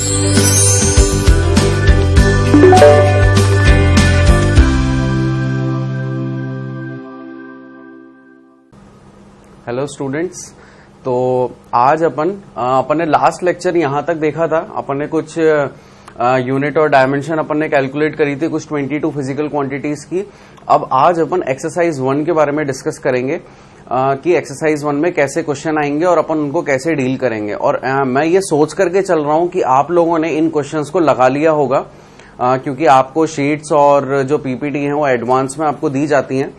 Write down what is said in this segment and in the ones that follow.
Hello students, तो आज अपन ने लास्ट लेक्चर यहाँ तक देखा था। अपन ने कुछ यूनिट और डायमेंशन अपन ने कैलकुलेट करी थी, कुछ 22 फिजिकल क्वांटिटीज की। अब आज अपन एक्सरसाइज 1 के बारे में डिस्कस करेंगे कि एक्सरसाइज 1 में कैसे क्वेश्चन आएंगे और अपन उनको कैसे डील करेंगे। और मैं ये सोच करके चल रहा हूँ कि आप लोगों ने इन क्वेश्चंस को लगा लिया होगा, क्योंकि आपको शीट्स और जो पीपीटी है वो एडवांस में आपको दी जाती हैं।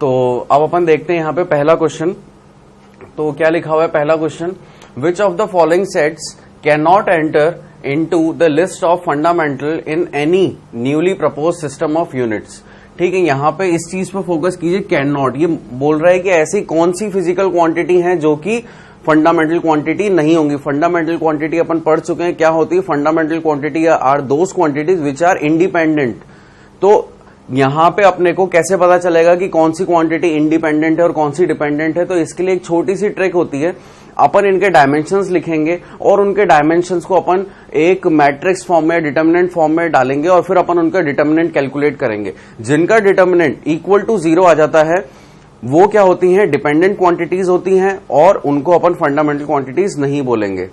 तो अब अपन देखते हैं यहाँ पे पहला क्वेश्चन। तो क्या लिखा हुआ है पहला question, which of the following sets can not enter into the list of fundamental in any newly propose system of units. ठीक है, यहाँ पे इस चीज पे फोकस कीजिए, कैन नॉट। ये बोल रहा है कि ऐसी कौन सी फिजिकल क्वांटिटी है जो कि फंडामेंटल क्वांटिटी नहीं होंगी। फंडामेंटल क्वांटिटी अपन पढ़ चुके हैं क्या होती है। Fundamental quantity are those quantities which are independent. तो यहां पे अपने को कैसे पता चलेगा कि कौन सी क्वांटिटी इंडिपेंडेंट है और कौन सी डिपेंडेंट है। तो इसके लिए एक छोटी सी ट्रिक होती है, अपन इनके डायमेंशंस लिखेंगे और उनके डायमेंशंस को अपन एक मैट्रिक्स फॉर्म में, डिटर्मिनेंट फॉर्म में डालेंगे और फिर अपन उनका डिटर्मिनेंट कैलकुलेट करेंगे। जिनका डिटर्मिनेंट इक्वल टू 0 आ जाता है वो क्या होती हैं, डिपेंडेंट क्वांटिटीज होती हैं और उनको अपन फंडामेंटल क्वांटिटीज नहीं बोलेंगे।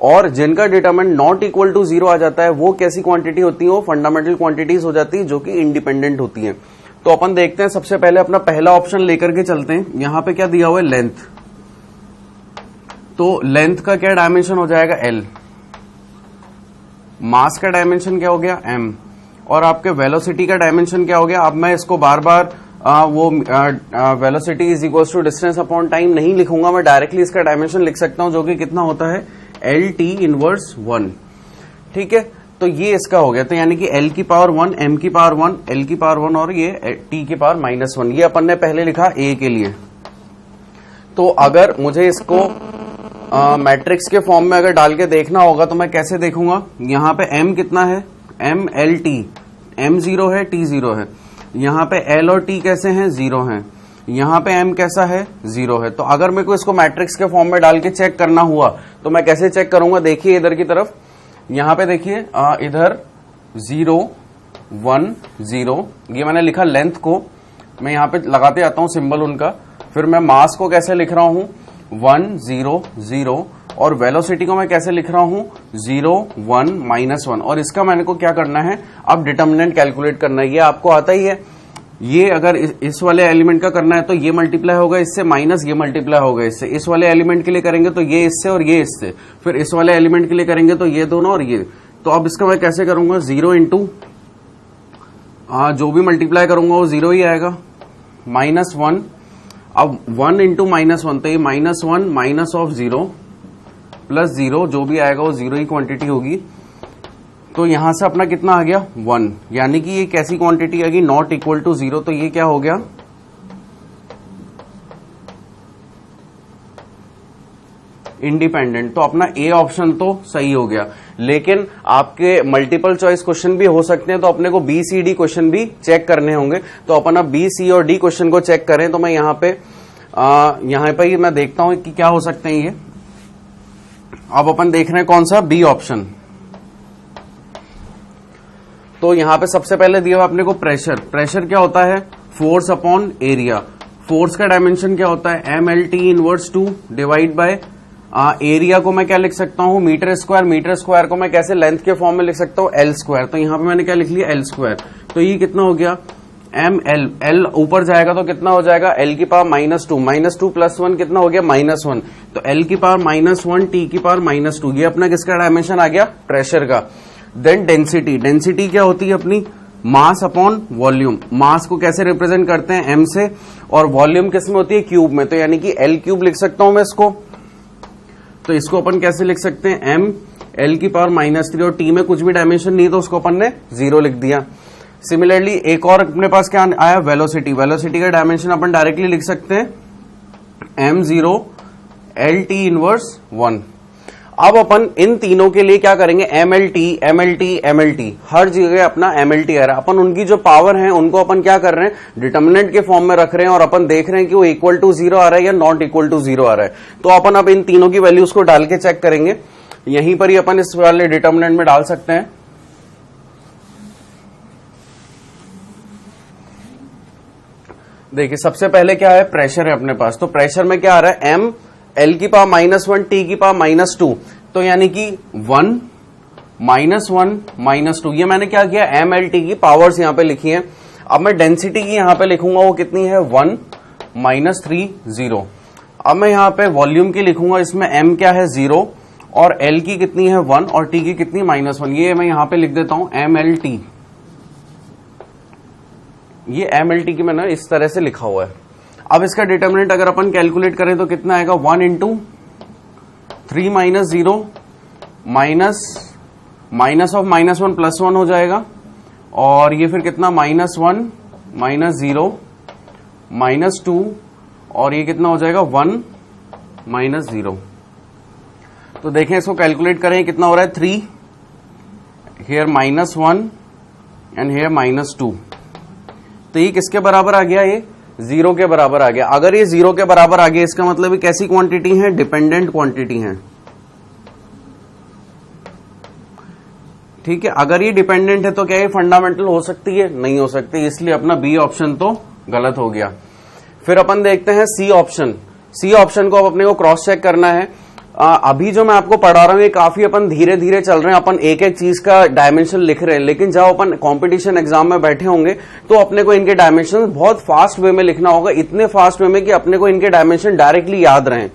और जिनका डिटरमिनेंट नॉट इक्वल टू 0 आ जाता है वो कैसी क्वांटिटी होती है, वो फंडामेंटल क्वांटिटीज हो जाती है जो कि इंडिपेंडेंट होती हैं। तो अपन देखते हैं, सबसे पहले अपना पहला ऑप्शन लेकर के चलते हैं। यहां पे क्या दिया हुआ है, लेंथ। तो लेंथ का क्या डायमेंशन हो जाएगा, L। मास का डायमेंशन क्या हो गया, M। और आपके वेलोसिटी का डायमेंशन क्या हो गया। अब मैं इसको बार बार velocity is equal to distance upon time नहीं लिखूंगा, मैं डायरेक्टली इसका डायमेंशन लिख सकता हूं, जो कि कितना होता है, LT इनवर्स 1। ठीक है, तो ये इसका हो गया। तो यानी कि L की पावर 1, M की पावर 1, L की पावर 1 और ये T की पावर -1। ये अपन ने पहले लिखा A के लिए। तो अगर मुझे इसको मैट्रिक्स के फॉर्म में अगर डाल के देखना होगा तो मैं कैसे देखूंगा। यहां पे M कितना है, M LT, M 0 है, T 0 है। यहां पे L और T कैसे हैं, 0 हैं। यहां पे M कैसा है, 0 है। तो अगर मेरे को इसको मैट्रिक्स के फॉर्म में डाल के चेक करना हुआ तो मैं कैसे चेक करूंगा, देखिए इधर की तरफ। यहां पे देखिए इधर 0 1 0, ये मैंने लिखा लेंथ को, मैं यहां पे लगाते आता हूं सिंबल उनका। फिर मैं मास को कैसे लिख रहा हूं, 1 0 0। और वेलोसिटी को मैं कैसे लिख रहा हूं, 0 1 -1। और इसका मैंने को क्या करना है, अब डिटर्मिनेंट कैलकुलेट करना है। ये आपको आता ही है। ये अगर इस वाले एलिमेंट का करना है तो ये मल्टीप्लाई होगा इससे, माइनस ये मल्टीप्लाई होगा इससे। इस वाले एलिमेंट के लिए करेंगे तो ये इससे और ये इससे। फिर इस वाले एलिमेंट के लिए करेंगे तो ये दोनों और ये। तो अब इसका मैं कैसे करूंगा, 0 इंटू जो भी मल्टीप्लाई करूंगा वो 0 ही आएगा, -1। अब 1 इंटू -1, तो ये -1 माइनस ऑफ 0 प्लस 0, जो भी आएगा वो 0 ही क्वांटिटी होगी। तो यहां से अपना कितना आ गया, 1। यानी कि ये कैसी क्वांटिटी आ गई, नॉट इक्वल टू 0। तो ये क्या हो गया, इंडिपेंडेंट। तो अपना ए ऑप्शन तो सही हो गया। लेकिन आपके मल्टीपल चॉइस क्वेश्चन भी हो सकते हैं, तो अपने को बी सी डी क्वेश्चन भी चेक करने होंगे। तो अपन अब बी सी और डी क्वेश्चन को चेक करें। तो मैं यहाँ पे मैं देखता हूं कि क्या हो सकते हैं ये। अब अपन देख रहे हैं कौन सा, बी ऑप्शन। तो यहां पे सबसे पहले दिया हुआ अपने को प्रेशर। प्रेशर क्या होता है, फोर्स अपॉन एरिया। फोर्स का डायमेंशन क्या होता है, MLT inverse 2 divide by area को मैं क्या लिख सकता हूं, मीटर स्क्वायर। मीटर स्क्वायर को मैं कैसे लेंथ के फॉर्म में लिख सकता हूं, L स्क्वायर। तो यहां पे मैंने क्या लिख लिया, L स्क्वायर। तो ये कितना हो गया, ML। L ऊपर जाएगा तो कितना हो जाएगा, L की पावर -2, -2 प्लस 1 कितना हो गया, -1। तो L की पावर -1, T की पावर -2। ये अपना किसका डायमेंशन आ गया, प्रेशर का। Then density. डेंसिटी क्या होती है अपनी, मास अपॉन वॉल्यूम। मास को कैसे रिप्रेजेंट करते हैं, M से। और वॉल्यूम किस में होती है, क्यूब में। तो यानी कि L क्यूब लिख सकता हूं मैं इसको। तो इसको अपन कैसे लिख सकते हैं, M L की पावर -3। और T में कुछ भी डायमेंशन नहीं तो उसको अपन ने 0 लिख दिया। सिमिलरली एक और अपने पास क्या आया, वेलोसिटी। वेलोसिटी का डायमेंशन अपन डायरेक्टली लिख सकते हैं, M0 LT इनवर्स 1। अब अपन इन तीनों के लिए क्या करेंगे, MLT MLT MLT, हर जगह अपना MLT आ रहा है। अपन उनकी जो पावर है उनको अपन क्या कर रहे हैं, डिटर्मिनेंट के फॉर्म में रख रहे हैं और अपन देख रहे हैं कि वो इक्वल टू 0 आ रहा है या नॉट इक्वल टू 0 आ रहा है। तो अपन अब इन तीनों की वैल्यूज को डाल के चेक करेंगे। यहीं पर ही अपन इस वाले डिटर्मिनेंट में डाल सकते हैं। देखिए सबसे पहले क्या है, प्रेशर है अपने पास, तो प्रेशर में क्या आ रहा है, एम एल की पावर -1 टी की पावर -2, तो यानी कि 1 -1 -2, ये मैंने क्या किया, एम एल टी की पावर्स यहां पे लिखी हैं। अब मैं डेंसिटी की यहां पे लिखूंगा, वो कितनी है, 1 -3 0। अब मैं यहां पे वॉल्यूम की लिखूंगा, इसमें एम क्या है 0 और एल की कितनी है 1 और टी की कितनी -1, ये मैं यहां पे लिख देता हूं एम एल टी। ये एम एल टी की मैंने इस तरह से लिखा हुआ है। अब इसका डिटर्मिनेंट अगर अपन कैलकुलेट करें तो कितना आएगा, 1 × 3 - 0 माइनस ऑफ -1 +1 हो जाएगा, और ये फिर कितना, -1 -0 -2, और ये कितना हो जाएगा 1 -0। तो देखें इसको कैलकुलेट करें, कितना हो रहा है 3 हेयर -1 एंड हेयर -2, तो ये किसके बराबर आ गया, ये 0 के बराबर आ गया। अगर ये 0 के बराबर आ गया, इसका मतलब ये कैसी क्वांटिटी है, डिपेंडेंट क्वांटिटी है। ठीक है, अगर ये डिपेंडेंट है तो क्या ये फंडामेंटल हो सकती है, नहीं हो सकती, इसलिए अपना बी ऑप्शन तो गलत हो गया। फिर अपन देखते हैं सी ऑप्शन। सी ऑप्शन को अब अपने को क्रॉस चेक करना है। अभी जो मैं आपको पढ़ा रहा हूं ये काफी अपन धीरे धीरे चल रहे हैं, अपन एक एक चीज का डायमेंशन लिख रहे हैं, लेकिन जब अपन कंपटीशन एग्जाम में बैठे होंगे तो अपने को इनके डायमेंशन बहुत फास्ट वे में लिखना होगा, इतने फास्ट वे में कि अपने को इनके डायमेंशन डायरेक्टली याद रहें।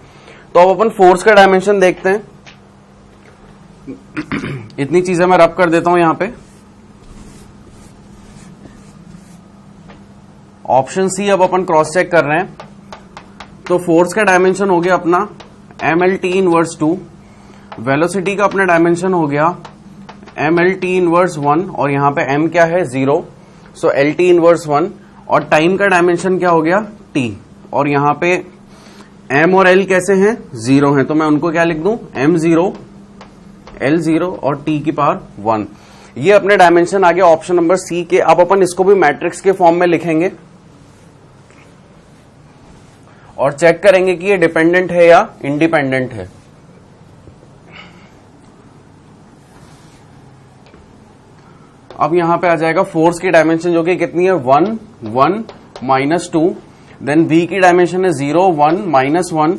तो अब अपन फोर्स का डायमेंशन देखते हैं। इतनी चीजें मैं रब कर देता हूं यहां पे। ऑप्शन सी अब अपन क्रॉस चेक कर रहे हैं, तो फोर्स का डायमेंशन हो गया अपना MLT इनवर्स 2, वेलोसिटी का अपना डायमेंशन हो गया MLT इनवर्स 1, और यहां पे M क्या है 0, सो LT इनवर्स 1, और टाइम का डायमेंशन क्या हो गया T, और यहां पे M और L कैसे हैं, 0 हैं, तो मैं उनको क्या लिख दूं, M0 L0 और T की पावर 1। ये अपने डायमेंशन आ गया ऑप्शन नंबर सी के। अब अपन इसको भी मैट्रिक्स के फॉर्म में लिखेंगे और चेक करेंगे कि ये डिपेंडेंट है या इंडिपेंडेंट है। अब यहां पे आ जाएगा फोर्स की डायमेंशन जो कि कितनी है 1 1 -2, देन V की डायमेंशन है 0 1 -1,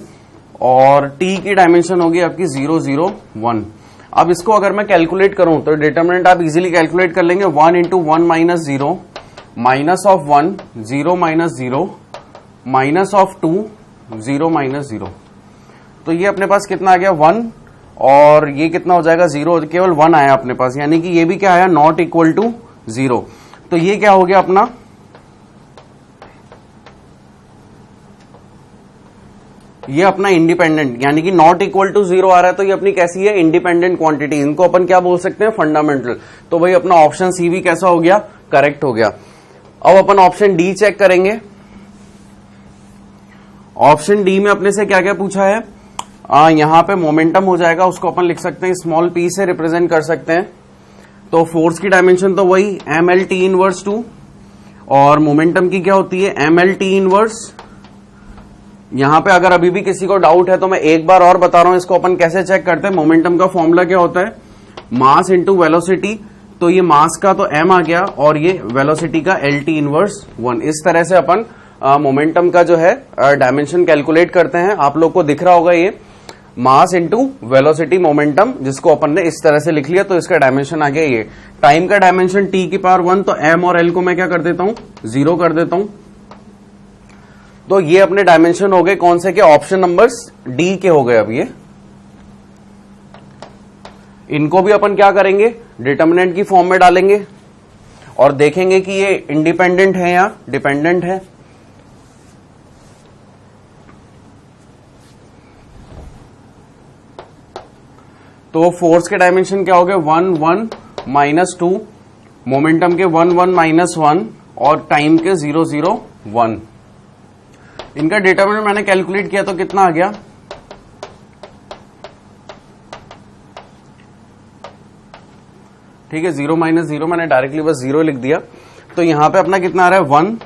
और T की डायमेंशन होगी आपकी 0 0 1। अब इसको अगर मैं कैलकुलेट करूं तो डिटर्मिनेंट आप इजीली कैलकुलेट कर लेंगे, 1 × 1 - 0 माइनस ऑफ 1 0 -0 माइनस ऑफ 2 0 -0। तो ये अपने पास कितना आ गया 1, और ये कितना हो जाएगा 0, केवल 1 आया अपने पास, यानी कि ये भी क्या आया, नॉट इक्वल टू 0। तो ये क्या हो गया अपना, ये अपना इंडिपेंडेंट, यानी कि नॉट इक्वल टू 0 आ रहा है, तो ये अपनी कैसी है, इंडिपेंडेंट क्वांटिटी। इनको अपन क्या बोल सकते हैं, फंडामेंटल। तो भाई अपना ऑप्शन सी भी कैसा हो गया, करेक्ट हो गया। अब अपन ऑप्शन डी चेक करेंगे। ऑप्शन डी में अपने से क्या क्या पूछा है, यहां पे मोमेंटम हो जाएगा, उसको अपन लिख सकते हैं स्मॉल p से रिप्रेजेंट कर सकते हैं। तो फोर्स की डायमेंशन तो वही MLT इनवर्स 2, और मोमेंटम की क्या होती है MLT इनवर्स। यहां पे अगर अभी भी किसी को डाउट है तो मैं एक बार और बता रहा हूं, इसको अपन कैसे चेक करते हैं। मोमेंटम का फॉर्मूला क्या होता है, मास इंटू वेलोसिटी। तो ये मास का तो m आ गया, और ये वेलोसिटी का LT इनवर्स 1। इस तरह से अपन मोमेंटम का जो है डायमेंशन कैलकुलेट करते हैं। आप लोग को दिख रहा होगा ये मास इंटू वेलोसिटी मोमेंटम, जिसको अपन ने इस तरह से लिख लिया, तो इसका डायमेंशन आ गया ये। टाइम का डायमेंशन T की पावर 1, तो M और L को मैं क्या कर देता हूं, 0 कर देता हूं। तो ये अपने डायमेंशन हो गए कौन से के, ऑप्शन नंबर्स डी के हो गए। अब ये इनको भी अपन क्या करेंगे, डिटर्मिनेंट की फॉर्म में डालेंगे और देखेंगे कि ये इंडिपेंडेंट है या डिपेंडेंट है। तो फोर्स के डायमेंशन क्या हो गए 1 1 -2, मोमेंटम के 1 1 -1, और टाइम के 0 0 1। इनका डिटर्मिनेंट मैंने कैलकुलेट किया तो कितना आ गया, ठीक है 0 -0 मैंने डायरेक्टली बस 0 लिख दिया। तो यहां पे अपना कितना आ रहा है 1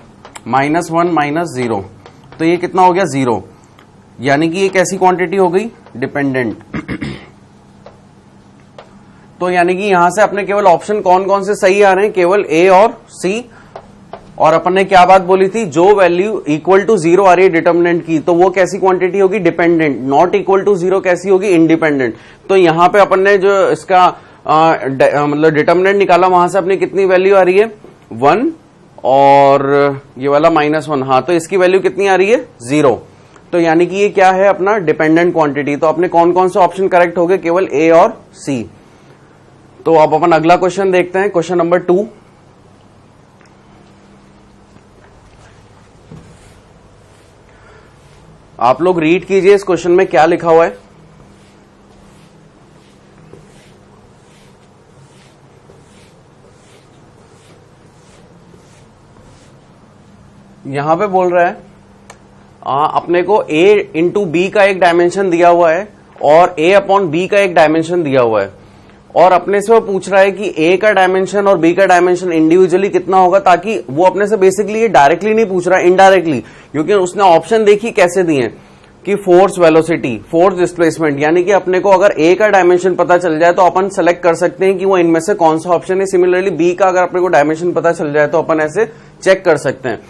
-1 -0, तो ये कितना हो गया 0, यानी कि ये कैसी क्वांटिटी हो गई, डिपेंडेंट। तो यानी कि यहां से अपने केवल ऑप्शन कौन कौन से सही आ रहे हैं, केवल ए और सी। और अपन ने क्या बात बोली थी, जो वैल्यू इक्वल टू 0 आ रही है डिटर्मिनेंट की, तो वो कैसी क्वांटिटी होगी, डिपेंडेंट। नॉट इक्वल टू 0 कैसी होगी, इंडिपेंडेंट। तो यहां पे अपन ने जो इसका मतलब डिटर्मिनेंट निकाला, वहां से अपनी कितनी वैल्यू आ रही है, 1 और ये वाला -1। हाँ, तो इसकी वैल्यू कितनी आ रही है, 0। तो यानी कि ये क्या है अपना डिपेंडेंट क्वांटिटी। तो अपने कौन कौन से ऑप्शन करेक्ट हो गए, केवल ए और सी। तो अब अपन अगला क्वेश्चन देखते हैं, क्वेश्चन नंबर 2। आप लोग रीड कीजिए इस क्वेश्चन में क्या लिखा हुआ है। यहां पे बोल रहा है अपने को a इंटू बी का एक डायमेंशन दिया हुआ है और a अपॉन बी का एक डायमेंशन दिया हुआ है, और अपने से वो पूछ रहा है कि a का डायमेंशन और b का डायमेंशन इंडिविजुअली कितना होगा, ताकि वो अपने से बेसिकली ये डायरेक्टली नहीं पूछ रहा है, इनडायरेक्टली, क्योंकि उसने ऑप्शन देखी कैसे दिए कि फोर्स वेलोसिटी, फोर्स डिस्प्लेसमेंट। यानी कि अपने को अगर a का डायमेंशन पता चल जाए तो अपन सेलेक्ट कर सकते हैं कि वो इनमें से कौन सा ऑप्शन है। सिमिलरली b का अगर अपने को डायमेंशन पता चल जाए तो अपन ऐसे चेक कर सकते हैं।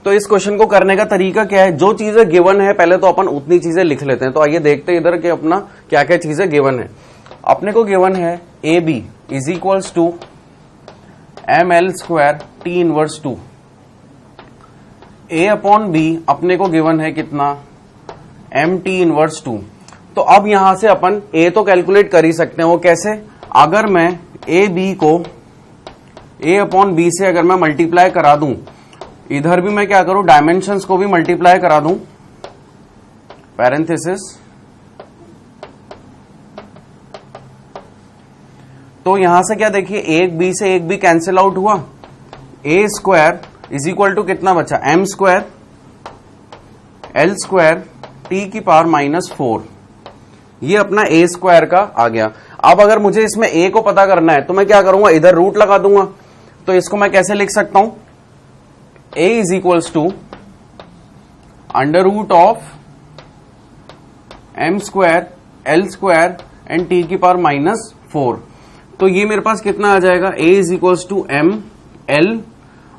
तो इस क्वेश्चन को करने का तरीका क्या है, जो चीजें गिवन है पहले तो अपन उतनी चीजें लिख लेते हैं। तो आइए देखते हैं इधर के अपना क्या क्या चीजें गिवन है। अपने को गिवन है A B is equals to ml² t inverse 2। a upon B अपने को गिवन है कितना, mt इनवर्स 2। तो अब यहां से अपन a तो कैलकुलेट कर ही सकते हैं। वो कैसे, अगर मैं ए बी को a अपॉन बी से अगर मैं मल्टीप्लाई करा दूं, इधर भी मैं क्या करूं, डायमेंशंस को भी मल्टीप्लाई करा दूं, पैरेंथेसिस, तो यहां से क्या देखिए, एक बी से एक बी कैंसिल आउट हुआ, a² इज इक्वल टू कितना बचा, m² l² t⁻⁻4। ये अपना a² का आ गया। अब अगर मुझे इसमें a को पता करना है तो मैं क्या करूंगा, इधर रूट लगा दूंगा। तो इसको मैं कैसे लिख सकता हूं, a is equals to √of m² l² and t⁻⁻4। तो ये मेरे पास कितना आ जाएगा, a is equals to m l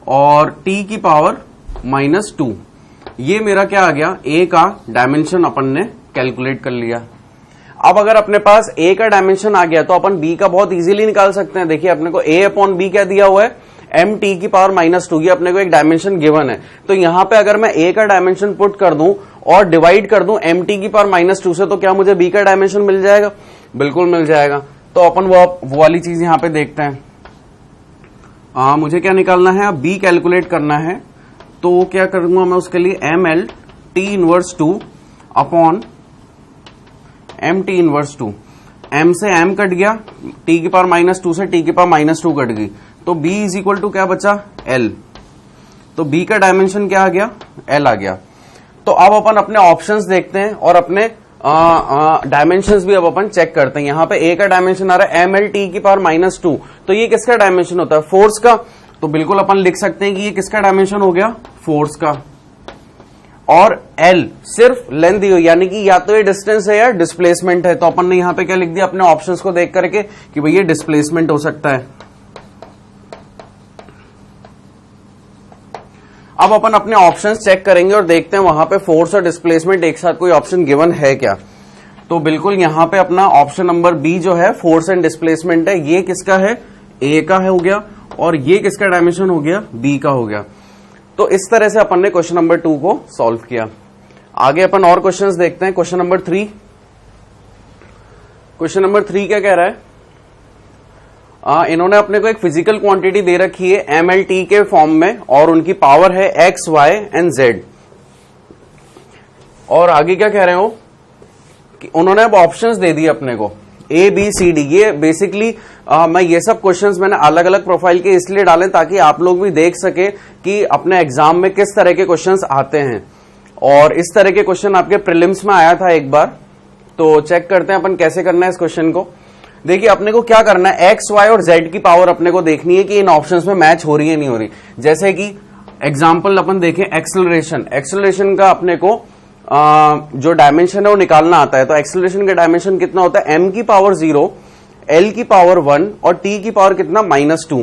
और t⁻⁻2। ये मेरा क्या आ गया, a का डायमेंशन अपन ने कैलकुलेट कर लिया। अब अगर अपने पास a का डायमेंशन आ गया तो अपन b का बहुत इजीली निकाल सकते हैं। देखिए अपने को a अपॉन b क्या दिया हुआ है, mt⁻⁻2। ये अपने को एक डायमेंशन गिवन है। तो यहां पे अगर मैं a का डायमेंशन पुट कर दूं और डिवाइड कर दूं mt⁻⁻2 से, तो क्या मुझे b का डायमेंशन मिल जाएगा, बिल्कुल मिल जाएगा। तो अपन वो वाली चीज यहां पे देखते हैं। मुझे क्या निकालना है, अब b कैलकुलेट करना है। तो क्या करूंगा मैं उसके लिए, ml t inverse 2 upon mt inverse 2। m से m कट गया, t⁻⁻2 से t⁻⁻2 कट गई, तो b इज इक्वल टू क्या बचा, l। तो b का डायमेंशन क्या आ गया, l आ गया। तो अब अपन अपने ऑप्शंस देखते हैं और अपने डायमेंशंस भी अब अपन चेक करते हैं। यहां पे a का डायमेंशन आ रहा है ml t⁻⁻2। तो ये किसका डायमेंशन होता है, फोर्स का। तो बिल्कुल अपन लिख सकते हैं कि ये किसका डायमेंशन हो गया, फोर्स का। और l सिर्फ लेंथ दी हुई, यानी कि या तो ये डिस्टेंस है या डिस्प्लेसमेंट है। तो अपन ने यहां पे क्या लिख दिया अपने ऑप्शंस को देख करके कि भाई ये डिस्प्लेसमेंट हो सकता है। अब अपन अपने ऑप्शंस चेक करेंगे और देखते हैं वहां पे फोर्स और डिस्प्लेसमेंट एक साथ कोई ऑप्शन गिवन है क्या। तो बिल्कुल यहां पे अपना ऑप्शन नंबर बी जो है फोर्स एंड डिस्प्लेसमेंट है। ये किसका है, ए का है हो गया, और ये किसका डायमेंशन हो गया, बी का हो गया। तो इस तरह से अपन ने क्वेश्चन नंबर 2 को सॉल्व किया। आगे अपन और क्वेश्चंस देखते हैं। क्वेश्चन नंबर 3, क्वेश्चन नंबर 3 क्या कह रहा है, इन्होंने अपने को एक फिजिकल क्वांटिटी दे रखी है mlt के फॉर्म में, और उनकी पावर है x, y एंड z। और आगे क्या कह रहे हो कि उन्होंने अब ऑप्शंस दे दिए अपने को a b c d। ये बेसिकली मैं ये सब क्वेश्चंस मैंने अलग अलग प्रोफाइल के इसलिए डाले ताकि आप लोग भी देख सके कि अपने एग्जाम में किस तरह के क्वेश्चंस आते हैं। और इस तरह के क्वेश्चन आपके प्रीलिम्स में आया था एक बार, तो चेक करते हैं अपन कैसे करना है इस क्वेश्चन को। देखिए अपने को क्या करना है, एक्स, वाई और जेड की पावर अपने को देखनी है कि इन ऑप्शंस में मैच हो रही है नहीं हो रही। जैसे कि एग्जांपल अपन देखें, एक्सेलरेशन, एक्सेलरेशन का अपने को जो डायमेंशन है वो निकालना आता है। तो एक्सेलरेशन का डायमेंशन कितना होता है, m की पावर 0 L की पावर 1 और T की पावर कितना -2।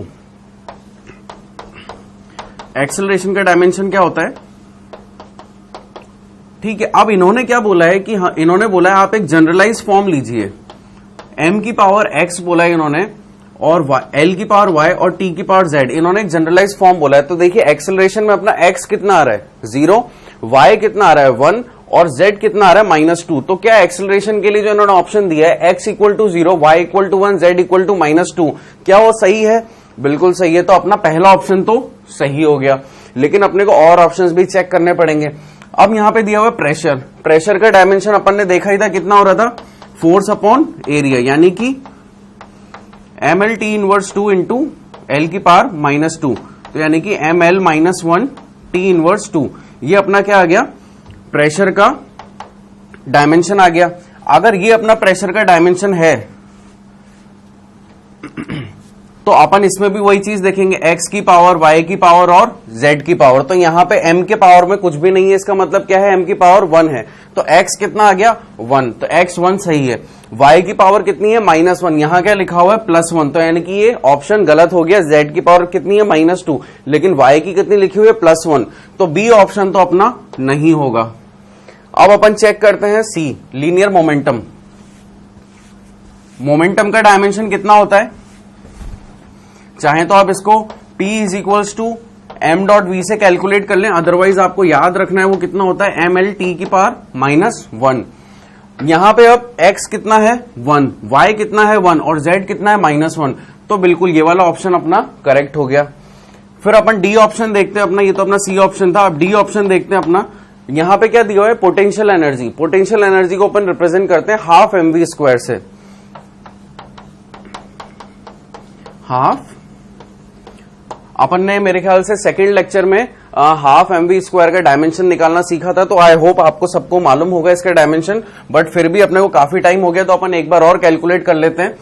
एक्सेलरेशन का डायमेंशन क्या होता है? ठीक है, अब इन्होंने क्या बोला है कि हाँ, इन्होंने बोला है आप एक जनरलाइज फॉर्म लीजिए, m की पावर x बोला है इन्होंने, और L की पावर y और T की पावर z, इन्होंने एक जनरलाइज फॉर्म बोला है। तो देखिए एक्सेलरेशन में अपना x कितना आ रहा है 0, y कितना आ रहा है 1 और z कितना आ रहा है -2। तो क्या एक्सेलरेशन के लिए जो इन्होंने ऑप्शन दिया है x equal to 0, y equal to 1, z equal to -2, क्या वो सही है? बिल्कुल सही है। तो अपना पहला ऑप्शन तो सही हो गया, लेकिन अपने को और ऑप्शंस भी चेक करने पड़ेंगे। अब यहां पे दिया हुआ प्रेशर, प्रेशर का डायमेंशन अपन ने देखा ही था, कितना हो रहा था? फोर्स अपॉन एरिया, यानी कि ml t inverse 2 into L की पावर -2, तो यानी कि ml -1 t इनवर्स 2। ये अपना क्या आ गया? प्रेशर का डायमेंशन आ गया। अगर ये अपना प्रेशर का डायमेंशन है तो अपन इसमें भी वही चीज देखेंगे, x की पावर, y की पावर और z की पावर। तो यहां पे m के पावर में कुछ भी नहीं है, इसका मतलब क्या है? m की पावर 1 है, तो x कितना आ गया 1, तो x 1 सही है। y की पावर कितनी है -1, यहां क्या लिखा हुआ है +1, तो यानी कि ये ऑप्शन गलत हो गया। z की पावर कितनी है -2, लेकिन y की कितनी लिखी हुई है +1, तो b ऑप्शन तो अपना नहीं होगा। अब अपन चेक करते हैं c, लीनियर मोमेंटम। मोमेंटम का डायमेंशन कितना होता है? चाहे तो आप इसको P is equals to m dot v से कैलकुलेट कर लें, अदरवाइज आपको याद रखना है वो कितना होता है ml t की पावर -1। यहां पे अब x कितना है 1, y कितना है 1 और z कितना है -1, तो बिल्कुल ये वाला ऑप्शन अपना करेक्ट हो गया। फिर अपन डी ऑप्शन देखते हैं अपना, ये तो अपना सी ऑप्शन था। अब डी ऑप्शन देखते हैं अपना, यहां पे क्या दिया हुआ है? Potential energy. पोटेंशियल एनर्जी को अपन रिप्रेजेंट करते हैं हाफ mv² से। हाफ, अपन ने मेरे ख्याल से सेकेंड लेक्चर में हाफ mv² का डायमेंशन निकालना सीखा था, तो आई होप आपको सबको मालूम होगा इसका डायमेंशन, बट फिर भी अपने को काफी टाइम हो गया तो अपन एक बार और कैलकुलेट कर लेते हैं।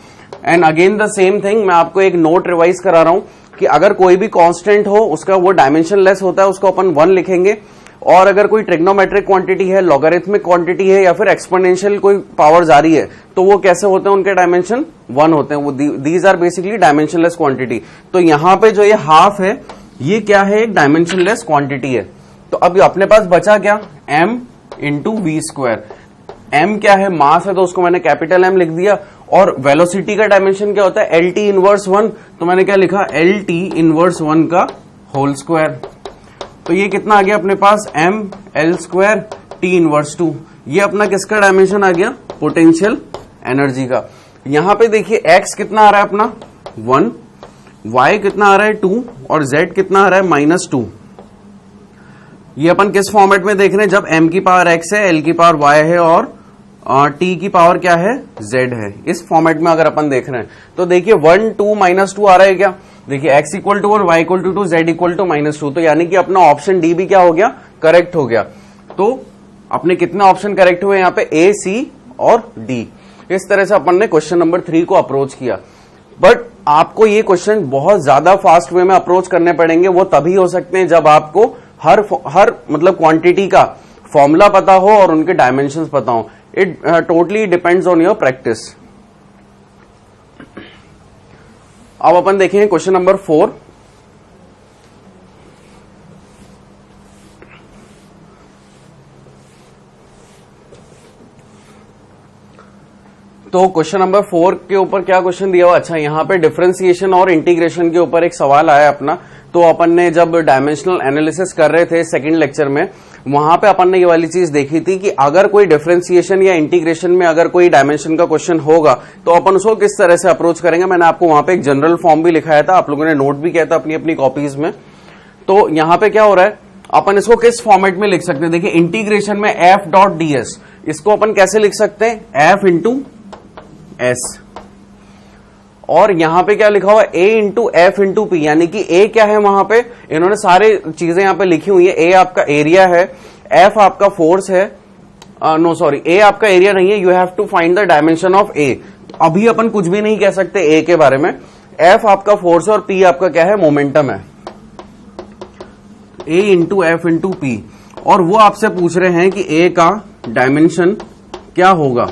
And again the same thing, मैं आपको एक नोट रिवाइज करा रहा हूं कि अगर कोई भी कांस्टेंट हो उसका वो डायमेंशन लेस होता है, उसको अपन 1 लिखेंगे, और अगर कोई ट्रिग्नोमेट्रिक क्वांटिटी है, लॉगरिथमिक क्वांटिटी है या फिर एक्सपोनेंशियल कोई पावर जारी है, तो वो कैसे होते हैं? उनके डायमेंशन 1 होते हैं। वो these are basically dimensionless quantity. तो यहां पे जो ये हाफ है, ये क्या है? एक डायमेंशनलेस क्वांटिटी है। तो अब अपने पास बचा क्या? m into v²। m क्या है? मास है, तो उसको मैंने कैपिटल M लिख दिया। और वेलोसिटी का डायमेंशन क्या होता है? lt इनवर्स 1, तो मैंने क्या लिखा? lt इनवर्स 1 का होल स्क्वायर। तो ये कितना आ गया अपने पास? ml² t inverse 2। ये अपना किसका डायमेंशन आ गया? पोटेंशियल एनर्जी का। यहां पे देखिए x कितना आ रहा है अपना 1, y कितना आ रहा है 2 और z कितना आ रहा है -2। ये अपन किस फॉर्मेट में देख रहे हैं? जब m की पावर x है, l की पावर y है और t की पावर क्या है? z है। इस फॉर्मेट में अगर अपन देख रहे हैं तो देखिए 1 2 -2 आ रहा है क्या? देखिए x equal to 1, y equal to 2, z equal to -2, तो यानी कि अपना ऑप्शन डी भी क्या हो गया? करेक्ट हो गया। तो अपने कितने ऑप्शन करेक्ट हुए यहाँ पे? A, C और D। इस तरह से अपन ने क्वेश्चन नंबर 3 को अप्रोच किया। बट आपको ये क्वेश्चन बहुत ज्यादा फास्ट वे में अप्रोच करने पड़ेंगे, वो तभी हो सकते हैं जब आपको हर मतलब क्वांटिटी का फॉर्मूला पता हो और उनके डायमेंशंस पता हो। It totally depends on your practice. अब अपन देखेंगे क्वेश्चन नंबर 4। तो क्वेश्चन नंबर 4 के ऊपर क्या क्वेश्चन दिया हुआ? अच्छा, यहाँ पे डिफरेंशिएशन और इंटीग्रेशन के ऊपर एक सवाल आया अपना। तो अपन ने जब डायमेंशनल एनालिसिस कर रहे थे सेकंड लेक्चर में, वहां पे अपन ने ये वाली चीज देखी थी कि अगर कोई डिफरेंशिएशन या इंटीग्रेशन में अगर कोई डायमेंशन का क्वेश्चन होगा तो अपन उसको किस तरह से अप्रोच करेंगे। मैंने आपको वहां पे एक जनरल फॉर्म भी लिखाया था, आप लोगों ने नोट भी किया था अपनी अपनी कॉपीज में। तो यहां पे क्या हो रहा है, अपन इसको किस फॉर्मेट में लिख सकते हैं? देखिए इंटीग्रेशन में f.ds, इसको अपन कैसे लिख सकते हैं? f into s। और यहां पे क्या लिखा हुआ है? a into F into P, यानी कि a क्या है वहां पे? इन्होंने सारे चीजें यहां पे लिखी हुई है। a आपका एरिया है, f आपका फोर्स है, नो सॉरी, a आपका एरिया नहीं है, you have to find the dimension of a। अभी अपन कुछ भी नहीं कह सकते a के बारे में। f आपका फोर्स है और p आपका क्या है? मोमेंटम है। a into F into P, और वो आपसे पूछ रहे हैं कि a का डायमेंशन क्या होगा?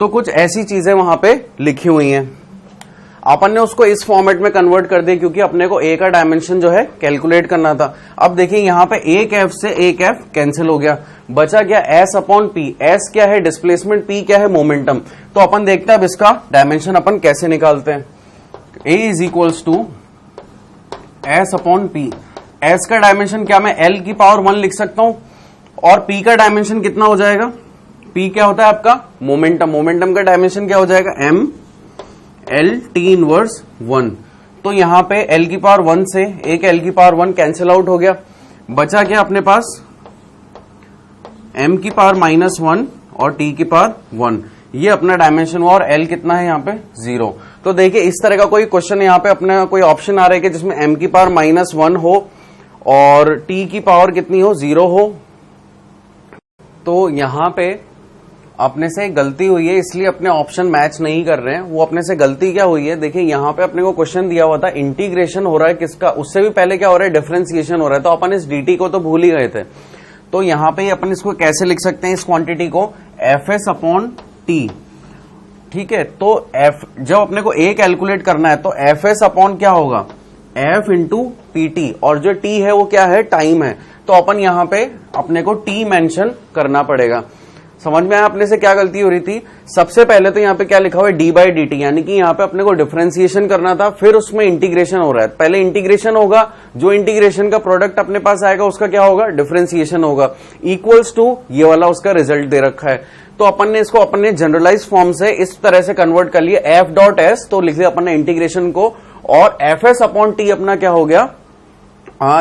तो कुछ ऐसी चीजें वहां पे लिखी हुई हैं, अपन ने उसको इस फॉर्मेट में कन्वर्ट कर दिया क्योंकि अपने को ए का डायमेंशन जो है कैलकुलेट करना था। अब देखिए यहां पे एक एफ से एक एफ कैंसिल हो गया, बचा क्या एस अपॉन पी। एस क्या है डिस्प्लेसमेंट, पी क्या है मोमेंटम। तो अपन देखते हैं अब इसका डायमेंशन अपन कैसे निकालते हैं। A is equals to S upon P. S का डायमेंशन क्या मैं एल की पावर 1 लिख सकता हूं, और पी का डायमेंशन कितना हो जाएगा, पी क्या होता है आपका मोमेंटम। मोमेंटम का डायमेंशन क्या हो जाएगा एम एल टी इनवर्स 1। तो यहां पे एल की पावर 1 से एक एल की पावर 1 कैंसिल आउट हो गया, बचा क्या अपने पास एम की पावर -1 और टी की पावर 1। ये अपना डायमेंशन हुआ, और एल कितना है यहाँ पे 0। तो देखिए इस तरह का कोई क्वेश्चन यहाँ पे अपने कोई ऑप्शन आ रहा है कि जिसमें एम की पावर -1 हो और टी की पावर कितनी हो 0 हो। तो यहां पे अपने से गलती हुई है, इसलिए अपने ऑप्शन मैच नहीं कर रहे हैं। वो अपने से गलती क्या हुई है, देखिए यहां पे अपने को क्वेश्चन दिया हुआ था इंटीग्रेशन हो रहा है किसका, उससे भी पहले क्या हो रहा है डिफरेंशिएशन हो रहा है। तो अपन इस dt को तो भूल ही गए थे। तो यहां पे अपन इसको कैसे लिख सकते हैं इस क्वांटिटी को, एफ एस अपॉन टी। ठीक है, तो एफ जब अपने को ए कैलकुलेट करना है तो एफ एस अपॉन क्या होगा एफ इंटू पी टी, और जो टी है वो क्या है टाइम है। तो अपन यहां पे अपने को टी मेंशन करना पड़ेगा। समझ में आया अपने से क्या गलती हो रही थी। सबसे पहले तो यहाँ पे क्या लिखा हुआ है डी बाई डी टी, यानी कि यहाँ पे अपने को डिफरेंशिएशन करना था, फिर उसमें इंटीग्रेशन हो रहा है। पहले इंटीग्रेशन होगा, जो इंटीग्रेशन का प्रोडक्ट अपने पास आएगा उसका क्या होगा डिफरेंशिएशन होगा, इक्वल्स टू ये वाला उसका रिजल्ट दे रखा है। तो अपन ने इसको अपने जनरलाइज फॉर्म से इस तरह से कन्वर्ट कर लिया, एफ डॉट एस तो लिख लिया अपन ने इंटीग्रेशन को, और एफ एस अपॉन टी अपना क्या हो गया,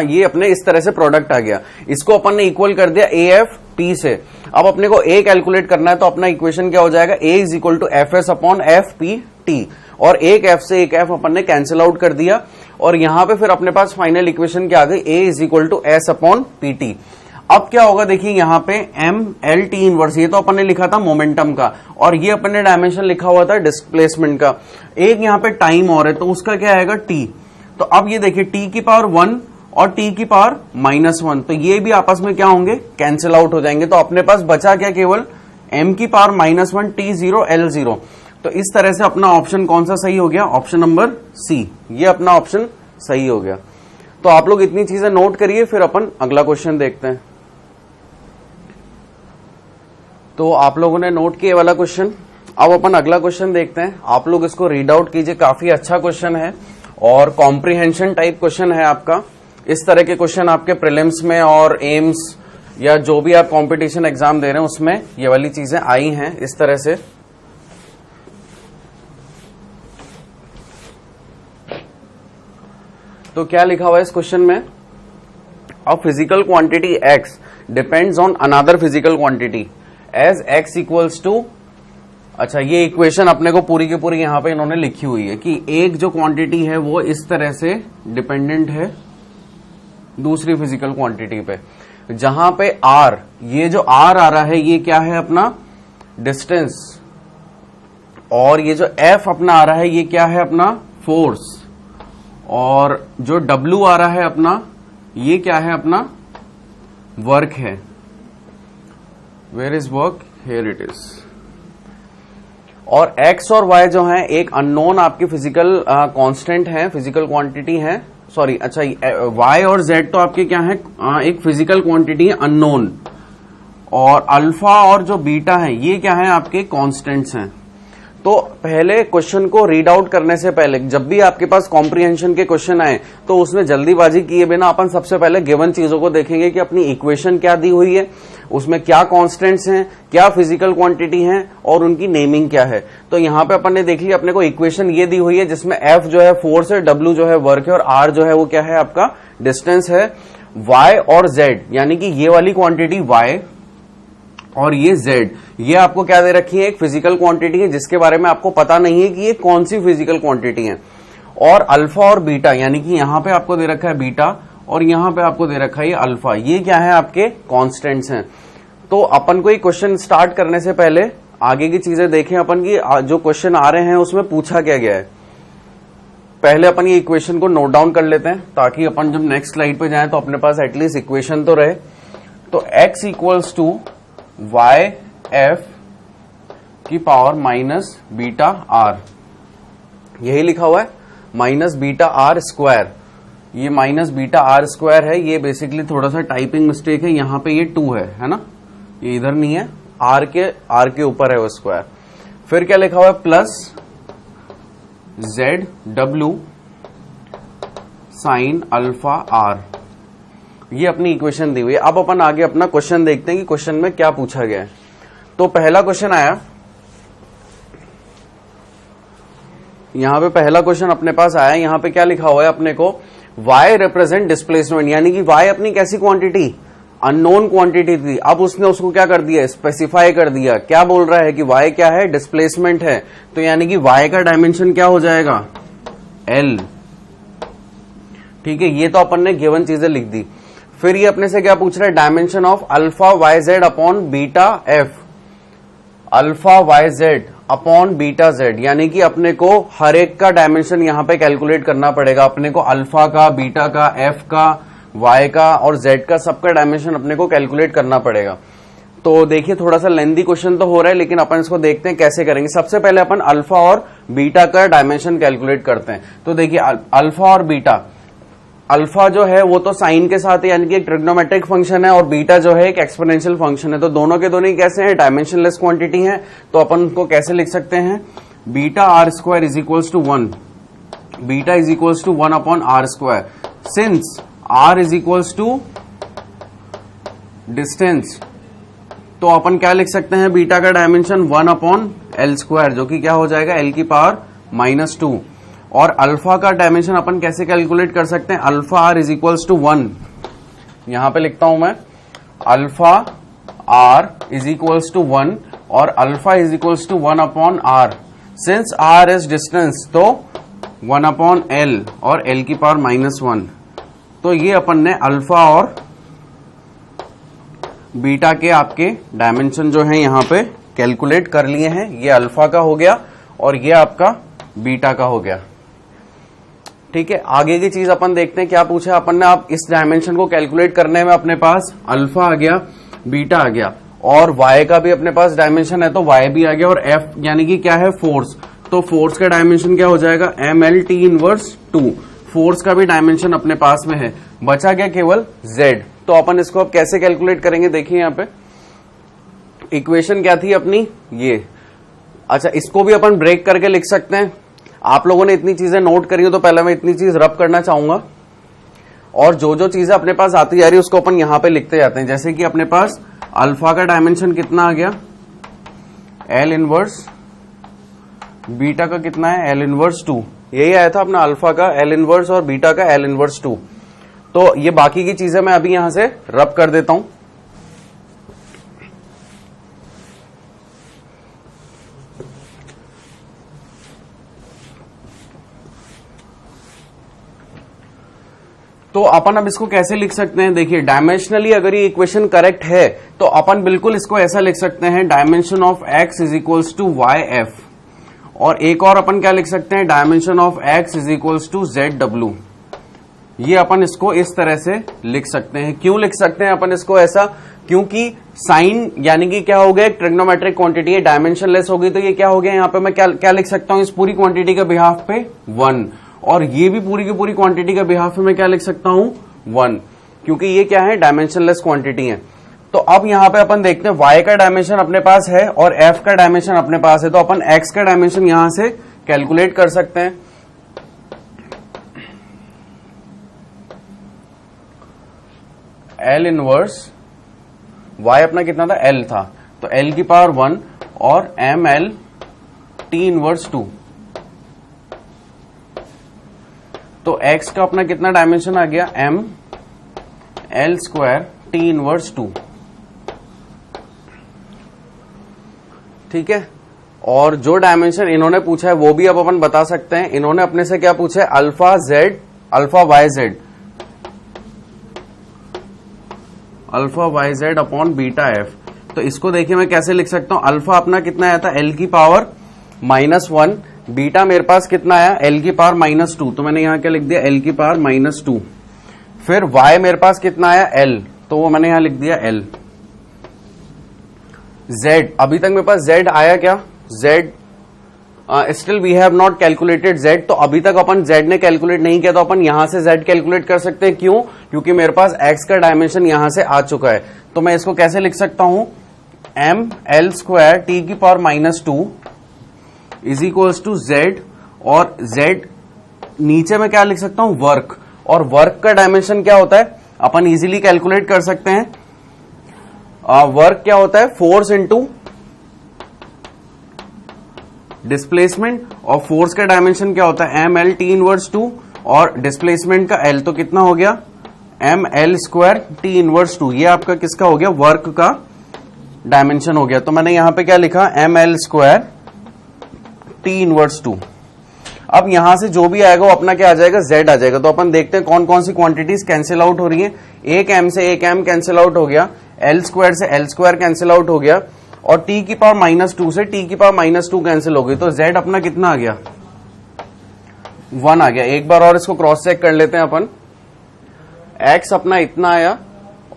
ये अपने इस तरह से प्रोडक्ट आ गया। इसको अपन ने इक्वल कर दिया ए एफ पी से। अब अपने को ए कैलकुलेट करना है तो अपना इक्वेशन क्या हो जाएगा, A is equal to F S upon F P T, और एक एफ से एक एफ अपन ने कैंसिल आउट कर दिया, और यहां पे फिर अपने पास फाइनल इक्वेशन क्या आ गई, A is equal to S upon P T. अब क्या होगा देखिए यहां पे एम एल टी इनवर्स, ये तो अपन ने लिखा था मोमेंटम का, और ये अपन ने डायमेंशन लिखा हुआ था डिस्प्लेसमेंट का। एक यहां पे टाइम और है तो उसका क्या आएगा टी। तो अब ये देखिए टी की पावर 1 और टी की पावर -1, तो ये भी आपस में क्या होंगे कैंसिल आउट हो जाएंगे। तो अपने पास बचा क्या केवल m की पावर -1 t0 l0। तो इस तरह से अपना ऑप्शन कौन सा सही हो गया, ऑप्शन नंबर सी, ये अपना ऑप्शन सही हो गया। तो आप लोग इतनी चीजें नोट करिए, फिर अपन अगला क्वेश्चन देखते हैं। तो आप लोगों ने नोट किया वाला क्वेश्चन, अब अपन अगला क्वेश्चन देखते हैं। आप लोग इसको रीड आउट कीजिए, काफी अच्छा क्वेश्चन है और कॉम्प्रिहेंशन टाइप क्वेश्चन है आपका। इस तरह के क्वेश्चन आपके प्रीलिम्स में और एम्स या जो भी आप कंपटीशन एग्जाम दे रहे हैं उसमें ये वाली चीजें आई हैं इस तरह से। तो क्या लिखा हुआ है इस क्वेश्चन में, a physical quantity X depends on another physical quantity as X equals to. अच्छा, ये इक्वेशन अपने को पूरी की पूरी यहां पे इन्होंने लिखी हुई है कि एक जो क्वांटिटी है वो इस तरह से डिपेंडेंट है दूसरी फिजिकल क्वांटिटी पे, जहां पे आर, ये जो आर आ रहा है ये क्या है अपना डिस्टेंस, और ये जो एफ अपना आ रहा है ये क्या है अपना फोर्स, और जो डब्ल्यू आ रहा है अपना ये क्या है अपना वर्क है। Where is work, here it is. और एक्स और वाई जो है एक अननोन आपकी फिजिकल कांस्टेंट है, फिजिकल क्वांटिटी है, सॉरी अच्छा y और z तो आपके क्या है एक फिजिकल क्वांटिटी है अननोन, और अल्फा और जो बीटा है ये क्या है आपके कांस्टेंट्स हैं। तो पहले क्वेश्चन को रीड आउट करने से पहले जब भी आपके पास कॉम्प्रिहेंशन के क्वेश्चन आए तो उसमें जल्दीबाजी किए बिना अपन सबसे पहले गिवन चीजों को देखेंगे कि अपनी इक्वेशन क्या दी हुई है, उसमें क्या कांस्टेंट्स हैं, क्या फिजिकल क्वांटिटी हैं और उनकी नेमिंग क्या है। तो यहां पे अपन ने देख लिया, अपने को इक्वेशन ये दी हुई है जिसमें एफ जो है फोर्स है, डब्ल्यू जो है वर्क है और आर जो है वो क्या है आपका डिस्टेंस है। वाई और जेड यानी कि ये वाली क्वांटिटी वाई और ये z, ये आपको क्या दे रखी है एक फिजिकल क्वांटिटी है जिसके बारे में आपको पता नहीं है कि ये कौन सी फिजिकल क्वांटिटी है। और अल्फा और बीटा यानी कि यहां पे आपको दे रखा है बीटा और यहां पे आपको दे रखा है ये अल्फा, ये क्या है आपके कांस्टेंट्स हैं। तो अपन को ये क्वेश्चन स्टार्ट करने से पहले आगे की चीजें देखें अपन की, जो क्वेश्चन आ रहे हैं उसमें पूछा क्या गया है। पहले अपन ये इक्वेशन को नोट डाउन कर लेते हैं ताकि अपन जब नेक्स्ट स्लाइड पे जाएं तो अपने पास एटलीस्ट इक्वेशन तो रहे। तो x equals to Y F की पावर माइनस बीटा आर, यही लिखा हुआ है माइनस बीटा आर स्क्वायर। ये माइनस बीटा आर स्क्वायर है, ये बेसिकली थोड़ा सा टाइपिंग मिस्टेक है, यहां पे ये 2 है ना, ये इधर नहीं है, आर के ऊपर है वो स्क्वायर। फिर क्या लिखा हुआ है plus Z W sine alpha R, ये अपनी इक्वेशन दी हुई है। अब अपन आगे अपना क्वेश्चन देखते हैं कि क्वेश्चन में क्या पूछा गया है। तो पहला क्वेश्चन आया, यहां पे पहला क्वेश्चन अपने पास आया, यहां पे क्या लिखा हुआ है अपने को, y रिप्रेजेंट डिस्प्लेसमेंट, यानी कि y अपनी कैसी क्वांटिटी, अननोन क्वांटिटी थी, अब उसने उसको क्या कर दिया, स्पेसिफाई कर दिया। क्या बोल रहा है कि y क्या है, डिस्प्लेसमेंट है, तो यानी कि y का डायमेंशन क्या हो जाएगा, l। ठीक है, ये तो अपन ने गिवन चीजें लिख दी। फिर ये अपने से क्या पूछ रहा है, dimension of alpha Y Z upon beta F, alpha Y Z upon beta Z, यानी कि अपने को हर एक का डायमेंशन यहां पे कैलकुलेट करना पड़ेगा। अपने को अल्फा का, बीटा का, एफ का, वाई का और जेड का, सबका डायमेंशन अपने को कैलकुलेट करना पड़ेगा। तो देखिए थोड़ा सा लेंथी क्वेश्चन तो हो रहा है, लेकिन अपन इसको देखते हैं कैसे करेंगे। सबसे पहले अपन अल्फा और बीटा का डायमेंशन कैलकुलेट करते हैं। तो देखिए अल्फा और बीटा, अल्फा जो है वो तो साइन के साथ है, यानी कि एक ट्रिग्नोमेट्रिक फंक्शन है, और बीटा जो है एक एक्सपोनेंशियल फंक्शन है। तो दोनों के दोनों ही कैसे हैं, डायमेंशनलेस क्वांटिटी है। तो अपन उनको कैसे लिख सकते हैं, beta R square is equals to 1, beta is equals to 1 upon R square. Since R is equals to distance, तो अपन क्या लिख सकते हैं, बीटा का डायमेंशन 1 अपॉन एल स्क्वायर, जो कि क्या हो जाएगा, एल की पावर -2। और अल्फा का डायमेंशन अपन कैसे कैलकुलेट कर सकते हैं, alpha R is equals to 1, यहां पे लिखता हूं मैं, alpha R is equals to 1 और alpha is equals to 1 upon R. Since R is distance, तो 1 अपॉन एल और एल की पावर -1। तो ये अपन ने अल्फा और बीटा के आपके डायमेंशन जो है यहां पे कैलकुलेट कर लिए हैं। ये अल्फा का हो गया और ये आपका बीटा का हो गया। ठीक है, आगे की चीज अपन देखते हैं क्या पूछा है अपन ने। आप इस डायमेंशन को कैलकुलेट करने में अपने पास अल्फा आ गया, बीटा आ गया, और y का भी अपने पास डायमेंशन है, तो y भी आ गया, और f यानी कि क्या है, फोर्स। तो फोर्स का डायमेंशन क्या हो जाएगा, ml t इनवर्स 2, फोर्स का भी डायमेंशन अपने पास में है। बचा गया केवल z, तो अपन इसको अब कैसे कैलकुलेट करेंगे, देखिए यहाँ पे इक्वेशन क्या थी अपनी, ये। अच्छा, इसको भी अपन ब्रेक करके लिख सकते हैं। आप लोगों ने इतनी चीजें नोट करी हो, तो पहले मैं इतनी चीज रब करना चाहूंगा, और जो जो चीजें अपने पास आती जा रही है उसको अपन यहां पे लिखते जाते हैं। जैसे कि अपने पास अल्फा का डायमेंशन कितना आ गया, एल इनवर्स, बीटा का कितना है, एल इनवर्स 2, यही आया था अपना, अल्फा का एल इनवर्स और बीटा का एल इनवर्स 2। तो ये बाकी की चीजें मैं अभी यहां से रब कर देता हूं। तो अपन अब इसको कैसे लिख सकते हैं, देखिए डायमेंशनली अगर ये इक्वेशन करेक्ट है तो अपन बिल्कुल इसको ऐसा लिख सकते हैं, dimension of x is equals to Y F. और एक और अपन क्या लिख सकते हैं, dimension of x is equals to Z W. ये अपन इसको इस तरह से लिख सकते हैं। क्यों लिख सकते हैं अपन इसको ऐसा, क्योंकि साइन यानी कि क्या हो गया, एक ट्रिग्नोमेट्रिक क्वांटिटी है, डायमेंशनलेस होगी, तो ये क्या हो गया, यहाँ पे मैं क्या लिख सकता हूं, इस पूरी क्वांटिटी के बिहाफ पे 1, और ये भी पूरी की पूरी क्वांटिटी का बिहाफ में मैं क्या लिख सकता हूं, 1, क्योंकि ये क्या है, डायमेंशनलेस क्वांटिटी है। तो अब यहां पे अपन देखते हैं y का डायमेंशन अपने पास है और f का डायमेंशन अपने पास है, तो अपन x का डायमेंशन यहां से कैलकुलेट कर सकते हैं। L इनवर्स y अपना कितना था, L था, तो L की पावर 1 और ml t इनवर्स 2। तो x का अपना कितना डायमेंशन आ गया, m l square t inverse 2। ठीक है, और जो डायमेंशन इन्होंने पूछा है वो भी अब अपन बता सकते हैं। इन्होंने अपने से क्या पूछा है, alpha Z, alpha Y Z, alpha Y Z upon beta F. तो इसको देखिए मैं कैसे लिख सकता हूं, अल्फा अपना कितना आया था, एल की पावर -1, बीटा मेरे पास कितना आया, एल की पावर -2, तो मैंने यहां क्या लिख दिया, एल की पावर -2। फिर y मेरे पास कितना आया, l, तो वो मैंने यहां लिख दिया l। z, अभी तक मेरे पास z आया क्या, z, still we have not calculated z, तो अभी तक अपन z ने कैलकुलेट नहीं किया, तो अपन यहां से z कैलकुलेट कर सकते हैं। क्यों? क्योंकि मेरे पास x का डायमेंशन यहां से आ चुका है। तो मैं इसको कैसे लिख सकता हूं, ml² t की power -2 is equals to z, और z नीचे में क्या लिख सकता हूं, वर्क, और वर्क का डायमेंशन क्या होता है अपन इजीली कैलकुलेट कर सकते हैं। वर्क क्या होता है, फोर्स इंटू डिस्प्लेसमेंट, और फोर्स का डायमेंशन क्या होता है, ml t इनवर्स 2, और डिस्प्लेसमेंट का l, तो कितना हो गया ml² t इनवर्स 2। ये आपका किसका हो गया, वर्क का डायमेंशन हो गया। तो मैंने यहां पे क्या लिखा, ml² t इनवर्स 2। अब यहां से जो भी आएगा वो अपना क्या आ जाएगा, z आ जाएगा। तो अपन देखते हैं कौन कौन सी क्वांटिटीज कैंसिल आउट हो रही है। एक m से एक m कैंसिल आउट हो गया, l² से l² कैंसिल आउट हो गया, और t की पावर -2 से t की पावर -2 कैंसिल हो गई। तो z अपना कितना आ गया, 1 आ गया। एक बार और इसको क्रॉस चेक कर लेते हैं अपन। x अपना इतना आया,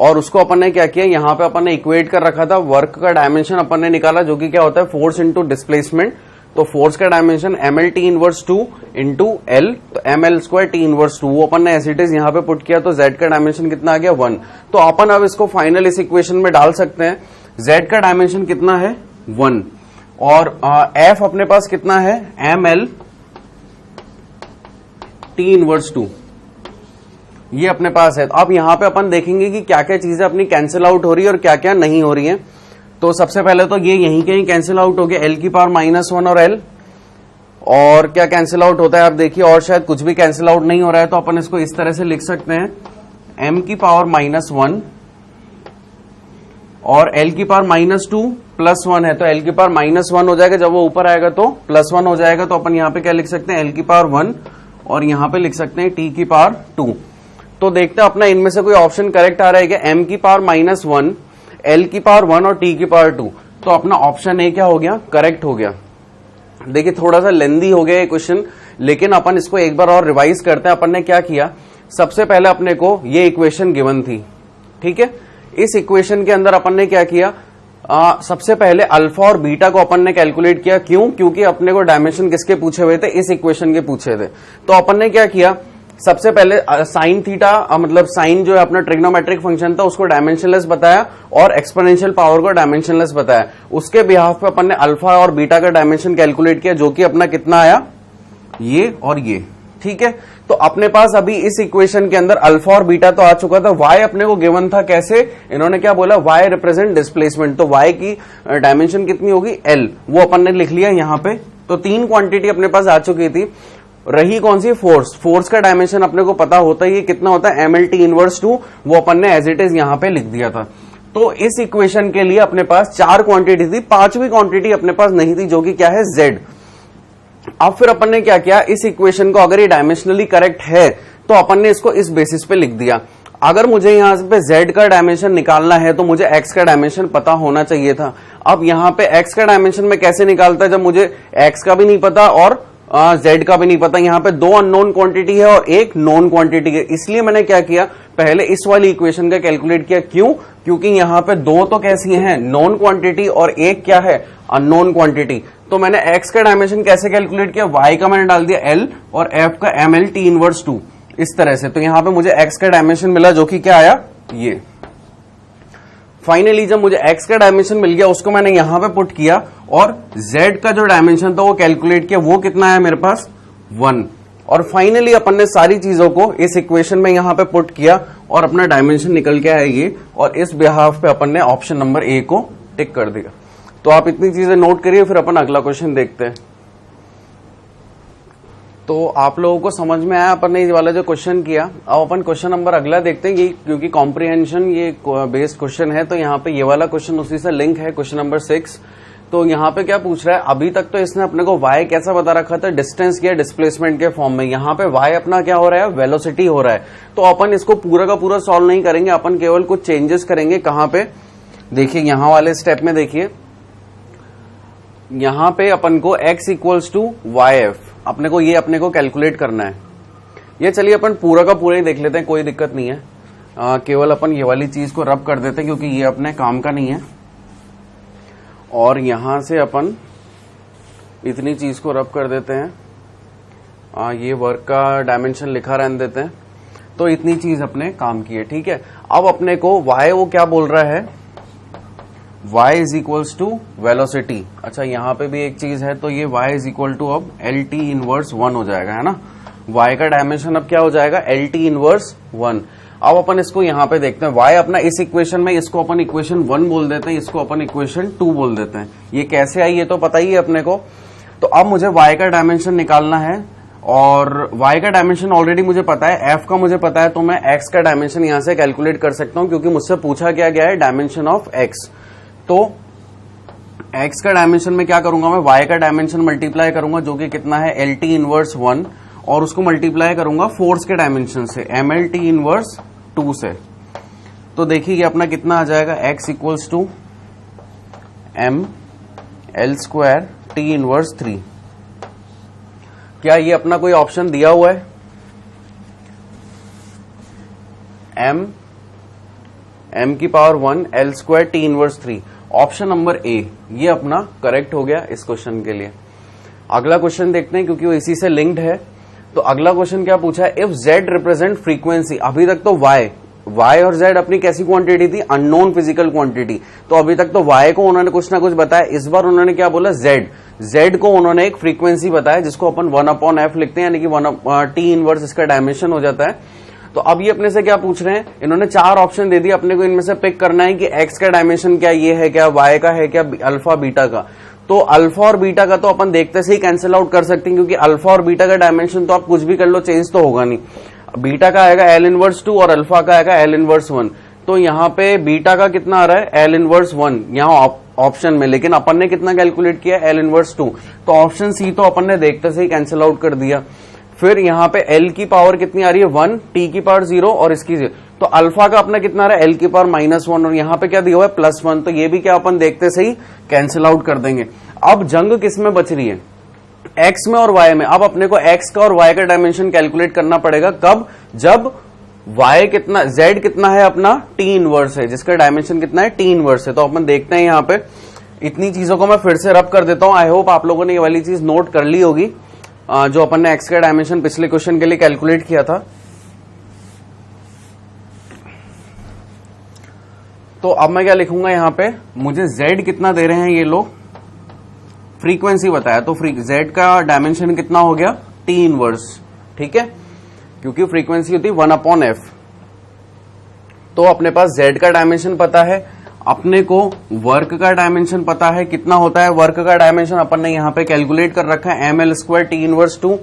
और उसको अपन ने क्या किया, यहां पे अपन ने इक्वेट कर रखा था, वर्क का डायमेंशन अपन ने निकाला, जो कि क्या होता है, फोर्स इंटू डिस्प्लेसमेंट। तो फोर्स का dimension ml t inverse 2 into l, तो ml² t इनवर्स 2, वो अपन ने एज इट इज यहां पे पुट किया, तो z का डायमेंशन कितना आ गया, 1। तो अपन अब इसको फाइनल इस इक्वेशन में डाल सकते हैं। z का डायमेंशन कितना है, 1, और f अपने पास कितना है, ml t इनवर्स 2, ये अपने पास है। तो अब यहां पे अपन देखेंगे कि क्या क्या चीजें अपनी कैंसिल आउट हो रही है और क्या क्या नहीं हो रही है। तो सबसे पहले तो ये यहीं कहीं कैंसिल आउट हो गया, l की पावर -1 और l, और क्या कैंसिल आउट होता है आप देखिए, और शायद कुछ भी कैंसिल आउट नहीं हो रहा है। तो अपन इसको इस तरह से लिख सकते हैं, m की पावर -1 और l की पावर -2 +1 है, तो l की पावर -1 हो जाएगा, जब वो ऊपर आएगा तो +1 हो जाएगा। तो अपन यहाँ पे क्या लिख सकते हैं, l की पावर 1, और यहाँ पे लिख सकते हैं t की पावर 2। तो देखते हैं अपना इनमें से कोई ऑप्शन करेक्ट आ रहा है क्या, m की पावर -1, l की पावर 1 और t की पावर 2। तो अपना ऑप्शन ए क्या हो गया, करेक्ट हो गया। देखिए थोड़ा सा लेंदी हो गया ये क्वेश्चन, लेकिन अपन इसको एक बार और रिवाइज करते हैं। अपन ने क्या किया, सबसे पहले अपने को ये इक्वेशन गिवन थी, ठीक है। इस इक्वेशन के अंदर अपन ने क्या किया, सबसे पहले अल्फा और बीटा को अपन ने कैलकुलेट किया। क्यों? क्योंकि अपने को डायमेंशन किसके पूछे हुए थे, इस इक्वेशन के पूछे थे। तो अपन ने क्या किया, सबसे पहले साइन थीटा, मतलब साइन जो है अपना ट्रिग्नोमेट्रिक फंक्शन था, उसको डायमेंशनलेस बताया, और एक्सपोनेंशियल पावर को डायमेंशनलेस बताया। उसके बिहाफ पे अपन ने अल्फा और बीटा का डायमेंशन कैलकुलेट किया, जो कि अपना कितना आया, ये और ये, ठीक है। तो अपने पास अभी इस इक्वेशन के अंदर अल्फा और बीटा तो आ चुका था, y अपने को गिवन था, कैसे, इन्होंने क्या बोला, y रिप्रेजेंट डिस्प्लेसमेंट, तो y की डायमेंशन कितनी होगी, l, वो अपन ने लिख लिया यहां पे। तो 3 क्वांटिटी अपने पास आ चुकी थी। रही कौन सी, फोर्स। फोर्स का डायमेंशन अपने को पता होता है, ये कितना होता है, ml t इनवर्स 2, वो अपन ने एज इट इज यहां पे लिख दिया था। तो इस इक्वेशन के लिए अपने पास 4 क्वांटिटी थी, 5वीं क्वांटिटी अपने पास नहीं थी, जो कि क्या है, z। अब फिर अपन ने क्या किया, इस इक्वेशन को अगर ये डायमेंशनली करेक्ट है तो अपन ने इसको इस बेसिस पे लिख दिया। अगर मुझे यहां पे z का डायमेंशन निकालना है तो मुझे x का डायमेंशन पता होना चाहिए था। अब यहां पे x का डायमेंशन में कैसे निकालता है, जब मुझे x का भी नहीं पता और z का भी नहीं पता। यहां पे 2 अननोन क्वांटिटी है और एक नोन क्वांटिटी है, इसलिए मैंने क्या किया, पहले इस वाली इक्वेशन का कैलकुलेट किया। क्यों? क्योंकि यहां पे 2 तो कैसी हैं, नोन क्वांटिटी, और एक क्या है, अननोन क्वांटिटी। तो मैंने x का डायमेंशन कैसे कैलकुलेट किया, y का मैंने डाल दिया l, और f का ml t इनवर्स 2, इस तरह से। तो यहां पे मुझे x का डायमेंशन मिला, जो कि क्या आया, ये। फाइनली जब मुझे x का डायमेंशन मिल गया, उसको मैंने यहां पे पुट किया, और z का जो डायमेंशन था वो कैलकुलेट किया, वो कितना है मेरे पास, 1। और फाइनली अपन ने सारी चीजों को इस इक्वेशन में यहां पे पुट किया, और अपना डायमेंशन निकल के आया ये, और इस बिहाफ पे अपन ने ऑप्शन नंबर ए को टिक कर दिया। तो आप इतनी चीजें नोट करिए, फिर अपन अगला क्वेश्चन देखते हैं। तो आप लोगों को समझ में आया अपन ने ये वाला जो क्वेश्चन किया। अब अपन क्वेश्चन नंबर अगला देखते हैं, ये क्योंकि कॉम्प्रिहेंशन ये बेस्ड क्वेश्चन है, तो यहाँ पे ये वाला क्वेश्चन उसी से लिंक है, क्वेश्चन नंबर 6। तो यहाँ पे क्या पूछ रहा है, अभी तक तो इसने अपने को y कैसा बता रखा था, डिस्टेंस या डिस्प्लेसमेंट के फॉर्म में। यहाँ पे y अपना क्या हो रहा है, वेलोसिटी हो रहा है। तो अपन इसको पूरा का पूरा सॉल्व नहीं करेंगे, अपन केवल कुछ चेंजेस करेंगे। कहाँ पे, देखिए यहाँ वाले स्टेप में देखिए, यहाँ पे अपन को x इक्वल्स टू yf, अपने को ये अपने को कैलकुलेट करना है। ये चलिए अपन पूरा का पूरा ही देख लेते हैं, कोई दिक्कत नहीं है। केवल अपन ये वाली चीज को रब कर देते हैं, क्योंकि ये अपने काम का नहीं है। और यहां से अपन इतनी चीज को रब कर देते हैं, ये वर्क का डायमेंशन लिखा रहने देते हैं। तो इतनी चीज अपने काम की है, ठीक है। अब अपने को y वो क्या बोल रहा है, y is equals to velocity. अच्छा यहाँ पे भी एक चीज है, तो ये y इज इक्वल टू अब एल टी इनवर्स 1 हो जाएगा, है ना। y का डायमेंशन अब क्या हो जाएगा, एल टी इनवर्स 1। अब अपन इसको यहाँ पे देखते हैं, y अपना इस इक्वेशन में, इसको अपन इक्वेशन 1 बोल देते हैं, इसको अपन इक्वेशन 2 बोल देते हैं। ये कैसे आई ये तो पता ही है अपने को। तो अब मुझे y का डायमेंशन निकालना है, और y का डायमेंशन ऑलरेडी मुझे पता है, f का मुझे पता है, तो मैं x का डायमेंशन यहां से कैलकुलेट कर सकता हूं, क्योंकि मुझसे पूछा क्या गया है, डायमेंशन ऑफ x। तो x का डायमेंशन में क्या करूंगा, मैं y का डायमेंशन मल्टीप्लाई करूंगा, जो कि कितना है, एल टी इनवर्स 1, और उसको मल्टीप्लाई करूंगा फोर्स के डायमेंशन से, एम एल टी इनवर्स 2 से। तो देखिए ये अपना कितना आ जाएगा, x equals to M L square T inverse 3। क्या ये अपना कोई ऑप्शन दिया हुआ है, एम की power 1 L square T inverse 3, option number A ये अपना करेक्ट हो गया इस क्वेश्चन के लिए। अगला क्वेश्चन देखते हैं, क्योंकि वो इसी से लिंक्ड है। तो अगला क्वेश्चन क्या पूछा है, इफ z रिप्रेजेंट फ्रीक्वेंसी। अभी तक तो y और z अपनी कैसी क्वांटिटी थी, अननोन फिजिकल क्वांटिटी। तो अभी तक तो y को उन्होंने कुछ ना कुछ बताया, इस बार उन्होंने क्या बोला, z को उन्होंने एक फ्रीक्वेंसी बताया, जिसको अपन 1/f लिखते हैं, यानी कि t इनवर्स इसका डायमेंशन हो जाता है। तो अब ये अपने से क्या पूछ रहे हैं, इन्होंने 4 ऑप्शन दे दिए, अपने को इनमें से पिक करना है कि x का डायमेंशन क्या ये है, क्या y का है, क्या अल्फा बीटा का। तो अल्फा और बीटा का तो अपन देखते से ही कैंसिल आउट कर सकते हैं, क्योंकि अल्फा और बीटा का डायमेंशन तो आप कुछ भी कर लो, चेंज तो होगा नहीं। बीटा का आएगा एल इनवर्स 2 और अल्फा का आएगा एल इनवर्स 1। तो यहाँ पे बीटा का कितना आ रहा है, एल इनवर्स 1 यहाँ ऑप्शन में, लेकिन अपन ने कितना कैलकुलेट किया, एल इनवर्स 2। तो ऑप्शन सी तो अपन ने देखते से ही कैंसिल आउट कर दिया। फिर यहाँ पे एल की पावर कितनी आ रही है, 1, टी की पावर 0 और इसकी 0। तो अल्फा का अपना कितना आ रहा है, एल की पावर -1, और यहाँ पे क्या दिया हुआ है, +1। तो ये भी क्या अपन देखते से ही कैंसिल आउट कर देंगे। अब जंग किस में बच रही है, x में और y में। अब अपने को x का और y का डायमेंशन कैलकुलेट करना पड़ेगा, कब, जब y कितना, z कितना है अपना, t इनवर्स है, जिसका डायमेंशन कितना है, t इनवर्स है। तो अपन देखते हैं यहाँ पे, इतनी चीजों को मैं फिर से रब कर देता हूं। आई होप आप लोगों ने ये वाली चीज नोट कर ली होगी, जो अपन ने x का डायमेंशन पिछले क्वेश्चन के लिए कैलकुलेट किया था। तो अब मैं क्या लिखूंगा यहाँ पे, मुझे z कितना दे रहे हैं ये लोग, फ्रीक्वेंसी बताया, तो z का डायमेंशन कितना हो गया, t इनवर्स, ठीक है, क्योंकि फ्रीक्वेंसी होती है 1/f। तो अपने पास z का डायमेंशन पता है, अपने को वर्क का डायमेंशन पता है, कितना होता है वर्क का डायमेंशन, अपन ने यहाँ पे कैलकुलेट कर रखा है, M L square T inverse 2।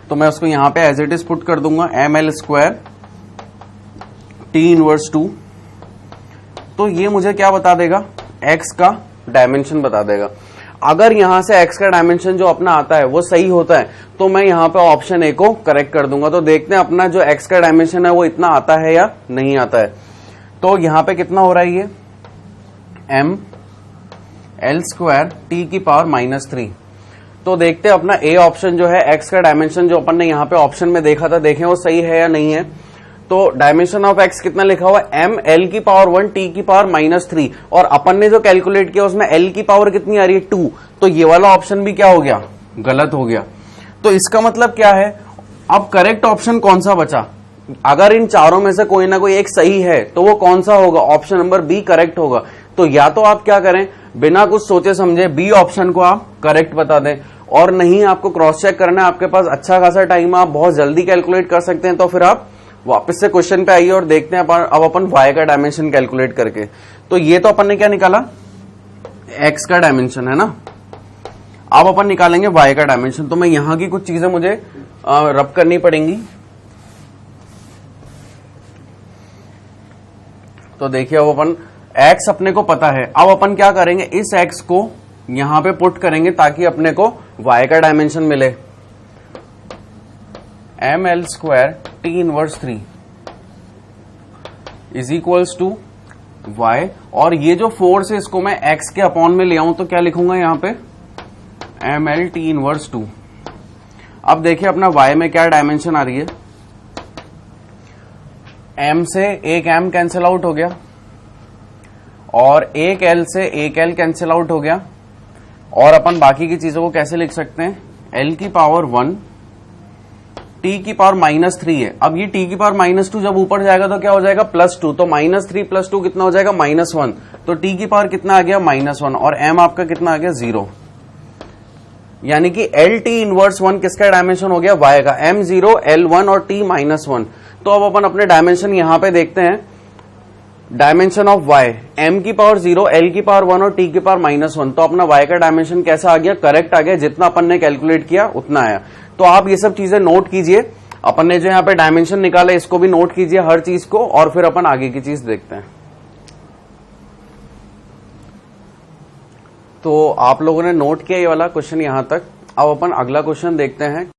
तो मैं उसको यहाँ पे एज इट इज पुट कर दूंगा, M L square T inverse 2। तो ये मुझे क्या बता देगा, x का डायमेंशन बता देगा। अगर यहां से x का डायमेंशन जो अपना आता है वो सही होता है, तो मैं यहां पे ऑप्शन ए को करेक्ट कर दूंगा। तो देखते हैं अपना जो x का डायमेंशन है वो इतना आता है या नहीं आता है। तो यहां पे कितना हो रहा है, ये एम एल स्क्वायर टी की पावर -3। तो देखते हैं अपना ए ऑप्शन जो है, x का डायमेंशन जो अपन ने यहाँ पे ऑप्शन में देखा था, देखें वो सही है या नहीं है। तो डायमेंशन ऑफ x कितना लिखा हुआ है, m l की पावर 1 t की पावर -3, और अपन ने जो कैलकुलेट किया उसमें l की पावर कितनी आ रही है, 2। तो ये वाला ऑप्शन भी क्या हो गया, गलत हो गया। तो इसका मतलब क्या है, अब करेक्ट ऑप्शन कौन सा बचा, अगर इन चारों में से कोई ना कोई एक सही है तो वो कौन सा होगा, ऑप्शन नंबर बी करेक्ट होगा। तो या तो आप क्या करें, बिना कुछ सोचे समझे बी ऑप्शन को आप करेक्ट बता दें, और नहीं आपको क्रॉस चेक करना है, आपके पास अच्छा खासा टाइम है, आप बहुत जल्दी कैलकुलेट कर सकते हैं, तो फिर आप वापस से क्वेश्चन पे आइए और देखते हैं अब अपन y का डायमेंशन कैलकुलेट करके। तो ये तो अपन ने क्या निकाला, x का डायमेंशन है ना। अब अपन निकालेंगे y का डायमेंशन। तो मैं यहां की कुछ चीजें मुझे रब करनी पड़ेंगी। तो देखिए अब अपन x अपने को पता है, अब अपन क्या करेंगे, इस x को यहां पे पुट करेंगे ताकि अपने को y का डायमेंशन मिले, M L square T inverse 3 is equals to y, और ये जो फोर्स है इसको मैं x के अपॉन में ले आऊं तो क्या लिखूंगा यहाँ पे, एम एल टी इनवर्स 2। अब देखिए अपना y में क्या डायमेंशन आ रही है, m से एक m कैंसिल आउट हो गया, और एक l से एक l कैंसिल आउट हो गया। और अपन बाकी की चीजों को कैसे लिख सकते हैं, l की पावर 1 t की पावर -3 है। अब ये t की पावर -2 जब ऊपर जाएगा तो क्या हो जाएगा, +2, तो -3 + 2 कितना हो जाएगा, -1, तो t की पावर कितना आ गया, -1, और m आपका कितना आ गया, 0, यानी कि LT इनवर्स 1 किसका डायमेंशन हो गया, y का, m 0, L 1 और t -1। तो अब अपन अपने डायमेंशन यहां पे देखते हैं, डायमेंशन ऑफ y, m की पावर 0, L की पावर 1 और t की पावर -1, तो अपना y का डायमेंशन कैसा आ गया, करेक्ट आ गया, जितना अपन ने कैलकुलेट किया उतना आया। तो आप ये सब चीजें नोट कीजिए, अपन ने जो यहाँ पे डायमेंशन निकाला इसको भी नोट कीजिए हर चीज को, और फिर अपन आगे की चीज देखते हैं। तो आप लोगों ने नोट किया ये वाला क्वेश्चन यहां तक। अब अपन अगला क्वेश्चन देखते हैं।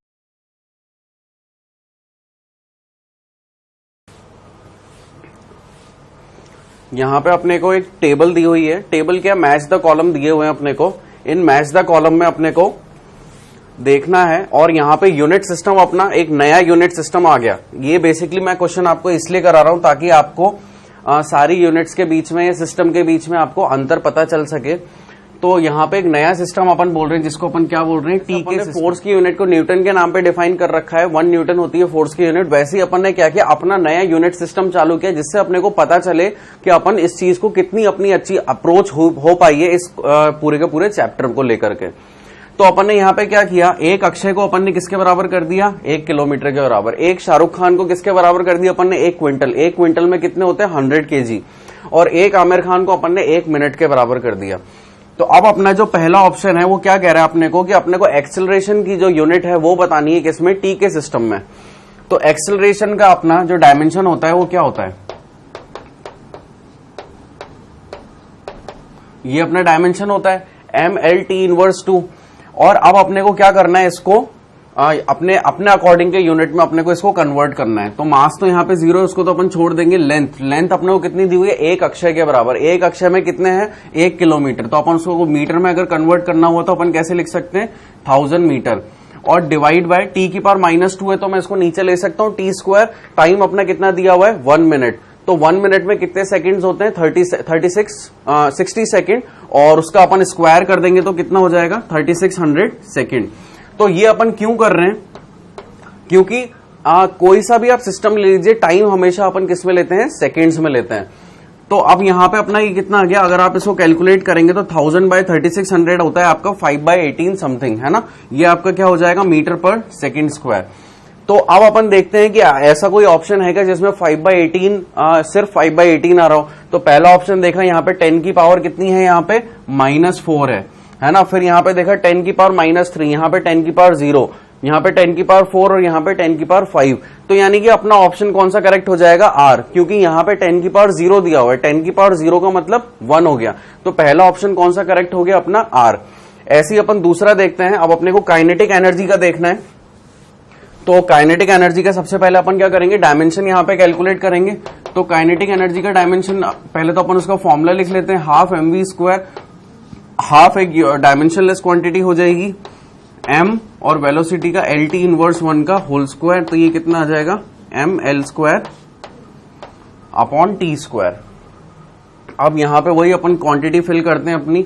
यहां पे अपने को एक टेबल दी हुई है, टेबल क्या, मैच द कॉलम दिए हुए हैं अपने को। इन मैच द कॉलम में अपने को देखना है, और यहाँ पे यूनिट सिस्टम अपना एक नया यूनिट सिस्टम आ गया। ये बेसिकली मैं क्वेश्चन आपको इसलिए करा रहा हूं ताकि आपको सारी यूनिट्स के बीच में या सिस्टम के बीच में आपको अंतर पता चल सके। तो यहाँ पे एक नया सिस्टम अपन बोल रहे हैं जिसको अपन क्या बोल रहे हैं, टी के फोर्स की यूनिट को न्यूटन के नाम पे डिफाइन कर रखा है, 1 न्यूटन होती है फोर्स की यूनिट। वैसे ही अपन ने क्या किया, अपना नया यूनिट सिस्टम चालू किया जिससे अपने को पता चले कि अपन इस चीज को कितनी अपनी अच्छी अप्रोच हो पाई है इस पूरे के पूरे चैप्टर को लेकर के। तो अपन ने यहाँ पे क्या किया, एक अक्षय को अपन ने किसके बराबर कर दिया, 1 किलोमीटर के बराबर। एक शाहरुख खान को किसके बराबर कर दिया अपन ने, 1 क्विंटल। 1 क्विंटल में कितने होते हैं, 100 kg। और एक आमिर खान को अपन ने 1 मिनट के बराबर कर दिया। तो अब अपना जो पहला ऑप्शन है वो क्या कह रहा है अपने को, कि अपने को एक्सेलरेशन की जो यूनिट है वो बतानी है किसमें, टी के सिस्टम में। तो एक्सेलरेशन का अपना जो डायमेंशन होता है वो क्या होता है, ये अपना डायमेंशन होता है ml t इनवर्स 2। और अब अपने को क्या करना है, इसको अपने अकॉर्डिंग के यूनिट में अपने को इसको कन्वर्ट करना है। तो मास तो यहाँ पे 0 है, उसको तो अपन छोड़ देंगे। लेंथ अपने को कितनी दी हुई है, 1 अक्षय के बराबर। 1 अक्षय में कितने हैं, 1 किलोमीटर। तो अपन उसको मीटर में अगर कन्वर्ट करना हुआ तो अपन कैसे लिख सकते हैं, 1000 मीटर। और डिवाइड बाय टी की पावर -2 है तो मैं इसको नीचे ले सकता हूँ, t²। टाइम अपना कितना दिया हुआ है, 1 मिनट। तो 1 मिनट में कितने सेकंड्स होते हैं, 60 सेकंड, और उसका अपन स्क्वायर कर देंगे तो कितना हो जाएगा, 3600 सेकंड। तो ये अपन क्यों कर रहे हैं, क्योंकि कोई सा भी आप सिस्टम ले लीजिए, टाइम हमेशा अपन किस में लेते हैं, सेकंड्स में लेते हैं। तो अब यहां पे अपना ये कितना आ गया, अगर आप इसको कैलकुलेट करेंगे तो 1000/3600 होता है आपका 5/18 समथिंग, है ना। ये आपका क्या हो जाएगा, मीटर पर सेकंड स्क्वायर। तो अब अपन देखते हैं कि ऐसा कोई ऑप्शन है क्या जिसमें 5/18 सिर्फ 5/18 आ रहा हो। तो पहला ऑप्शन देखा, यहाँ पे 10 की पावर कितनी है, यहाँ पे -4 है ना। फिर यहाँ पे देखा 10 की पावर -3, यहाँ पे 10 की पावर 0, यहाँ पे 10 की पावर 4 और यहाँ पे 10 की पावर 5। तो यानी कि अपना ऑप्शन कौन सा करेक्ट हो जाएगा, आर, क्योंकि यहाँ पे 10 की पावर 0 दिया हुआ है। 10 की पावर 0 का मतलब 1 हो गया। तो पहला ऑप्शन कौन सा करेक्ट हो गया, अपना आर। ऐसे ही अपन दूसरा देखते हैं। अब अपने को काइनेटिक एनर्जी का देखना है। तो काइनेटिक एनर्जी का सबसे पहले अपन क्या करेंगे, डायमेंशन यहाँ पे कैलकुलेट करेंगे। तो काइनेटिक एनर्जी का डायमेंशन पहले तो अपन उसका फॉर्मूला लिख लेते हैं, 12 mv²। हाफ एक डायमेंशनलेस क्वांटिटी हो जाएगी, m, और वेलोसिटी का LT इनवर्स 1 का होल स्क्वायर। तो ये कितना आ जाएगा, ml² अपॉन t²। अब यहां पे वही अपन क्वांटिटी फिल करते हैं अपनी,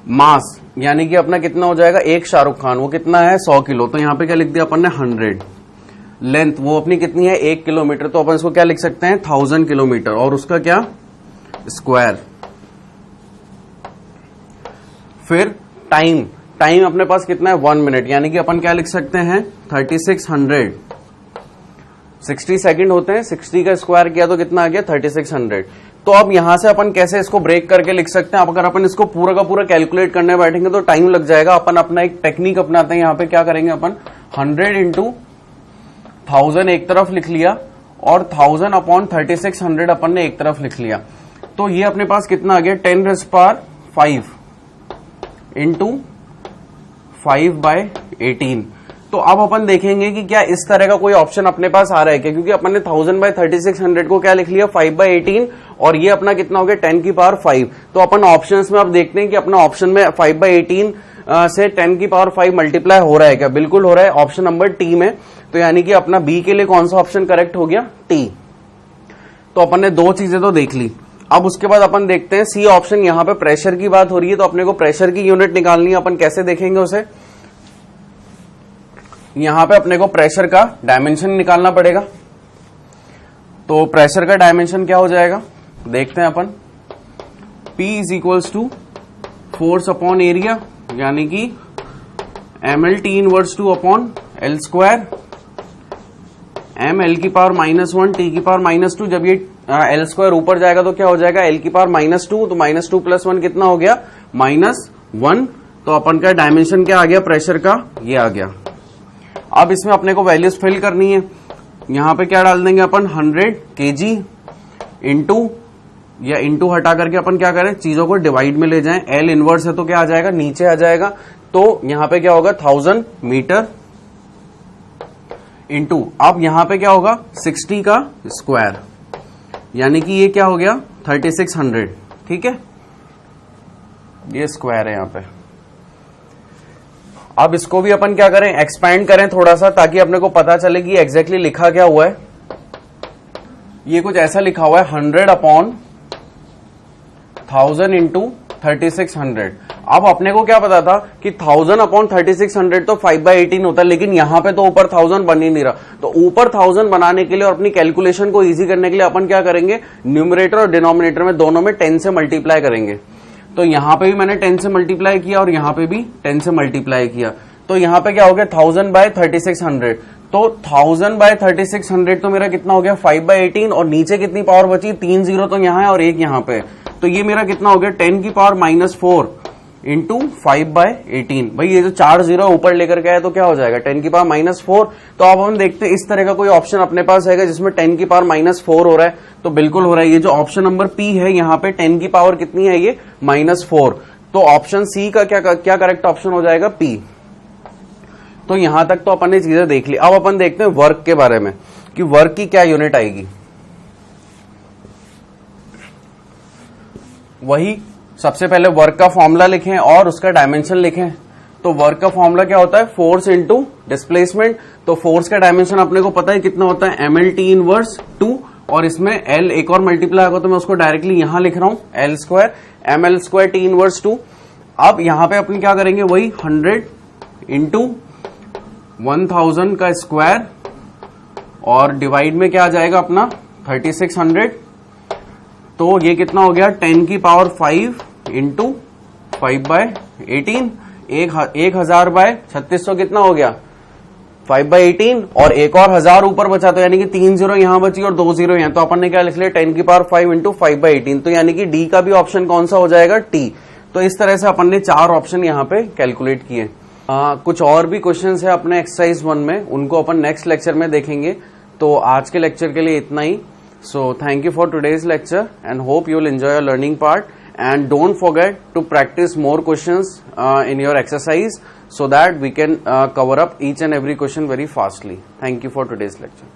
मास यानी कि अपना कितना हो जाएगा, एक शाहरुख खान वो कितना है, 100 किलो। तो यहाँ पे क्या लिख दिया अपन ने, 100। लेंथ वो अपनी कितनी है, 1 किलोमीटर। तो अपन इसको क्या लिख सकते हैं, 1000 किलोमीटर, और उसका क्या, स्क्वायर। फिर टाइम अपने पास कितना है, 1 मिनट, यानी कि अपन क्या लिख सकते हैं, 3600। 60 सेकंड होते हैं, 60 का स्क्वायर किया तो कितना आ गया, 3600। तो अब यहां से अपन कैसे इसको ब्रेक करके लिख सकते हैं। अब अगर अपन इसको पूरा का पूरा कैलकुलेट करने बैठेंगे तो टाइम लग जाएगा। अपन अपना एक टेक्निक अपनाते हैं। यहाँ पे क्या करेंगे अपन, 100 × 1000 एक तरफ लिख लिया, और 1000 अपॉन 3600 अपन ने एक तरफ लिख लिया। तो ये अपने पास कितना आ गया, 10⁵ × 5/18। तो अब अपन देखेंगे कि क्या इस तरह का कोई ऑप्शन अपने पास आ रहा है क्या, क्योंकि अपन ने 1000/3600 को क्या लिख लिया, 5/18, और ये अपना कितना हो गया, 10 की पावर 5। तो अपन ऑप्शंस में अब देखते हैं कि अपना ऑप्शन में 5/18 से 10 की पावर 5 मल्टीप्लाई हो रहा है क्या, बिल्कुल हो रहा है, ऑप्शन नंबर टी में। तो यानी कि अपना बी के लिए कौन सा ऑप्शन करेक्ट हो गया, टी। तो अपन ने दो चीजें तो देख ली। अब उसके बाद अपन देखते हैं सी ऑप्शन, यहां पे प्रेशर की बात हो रही है तो अपने को प्रेशर की यूनिट निकालनी है। अपन कैसे देखेंगे उसे, यहां पे अपने को प्रेशर का डायमेंशन निकालना पड़ेगा। तो प्रेशर का डायमेंशन क्या हो जाएगा देखते हैं अपन। P is equals to force upon area, यानी कि ml T inverse 2 upon L square, m L की पावर -1 T की पावर -2। जब ये L स्क्वायर ऊपर जाएगा तो क्या हो जाएगा L की पावर -2, तो -2 + 1 कितना हो गया -1। तो अपन का डायमेंशन क्या आ गया प्रेशर का, ये आ गया। अब इसमें अपने को वैल्यूज फिल करनी है। यहां पे क्या डाल देंगे अपन 100 kg इंटू, या इंटू हटा करके अपन क्या करें चीजों को डिवाइड में ले जाएं। L इनवर्स है तो क्या आ जाएगा नीचे आ जाएगा, तो यहां पे क्या होगा 1000 मीटर इंटू, अब यहां पे क्या होगा 60 का स्क्वायर, यानी कि ये क्या हो गया 3600। ठीक है, ये स्क्वायर है यहां पे। अब इसको भी अपन क्या करें एक्सपैंड करें थोड़ा सा, ताकि अपने को पता चले कि एग्जैक्टली लिखा क्या हुआ है। ये कुछ ऐसा लिखा हुआ है 100 अपॉन 1000 इंटू 3600। अब अपने को क्या पता था कि 1000 अपॉन 3600 तो 5/18 होता है, लेकिन यहां पे तो ऊपर 1000 बन ही नहीं रहा। तो ऊपर 1000 बनाने के लिए और अपनी कैलकुलेशन को इजी करने के लिए अपन क्या करेंगे, न्यूमरेटर और डिनोमिनेटर में दोनों में 10 से मल्टीप्लाई करेंगे। तो यहां पे भी मैंने 10 से मल्टीप्लाई किया और यहां पे भी 10 से मल्टीप्लाई किया। तो यहां पे क्या हो गया 1000/3600। तो 1000/3600 तो मेरा कितना हो गया 5/18, और नीचे कितनी पावर बची 3 0 तो यहां है और एक यहां पे। तो ये मेरा कितना हो गया 10 की पावर -4 इंटू 5/18। भाई ये जो 4 0 ऊपर लेकर के आए तो क्या हो जाएगा 10 की पावर -4। तो अब हम देखते हैं इस तरह का कोई ऑप्शन अपने पास है जिसमें 10 की पावर -4 हो रहा है, तो बिल्कुल हो रहा है। ये जो ऑप्शन नंबर P है यहाँ पे 10 की पावर कितनी है ये -4। तो ऑप्शन सी का क्या करेक्ट ऑप्शन हो जाएगा P। तो यहां तक तो अपन ने चीजें देख ली। अब अपन देखते हैं वर्क के बारे में कि वर्क की क्या यूनिट आएगी। वही सबसे पहले वर्क का फॉर्मूला लिखें और उसका डायमेंशन लिखें। तो वर्क का फॉर्मूला क्या होता है फोर्स इंटू डिस्प्लेसमेंट। तो फोर्स का डायमेंशन अपने को पता है कितना होता है ml T इनवर्स 2, और इसमें L एक और मल्टीप्लाई होगा तो मैं उसको डायरेक्टली यहां लिख रहा हूं L square ml square T inverse 2। अब यहां पे अपन क्या करेंगे वही 100 इंटू 1000 का स्क्वायर, और डिवाइड में क्या आ जाएगा अपना 3600। तो ये कितना हो गया 10 की पावर 5 इंटू 5/18। 1000/3600 कितना हो गया 5/18, और एक और 1000 ऊपर बचा, तो यानी कि 3 0 यहां बची और 2 0 यहां। तो अपन ने क्या लिख लिया 10 की पावर 5 इंटू 5/18। तो यानी कि डी का भी ऑप्शन कौन सा हो जाएगा टी। तो इस तरह से अपन ने 4 ऑप्शन यहाँ पे कैलकुलेट किए। कुछ और भी क्वेश्चंस है अपने एक्सरसाइज 1 में, उनको अपन नेक्स्ट लेक्चर में देखेंगे। तो आज के लेक्चर के लिए इतना ही। So thank you for today's lecture and hope you will enjoy your learning part, and don't forget to practice more questions in your exercise so that we can cover up each and every question very fastly. Thank you for today's lecture.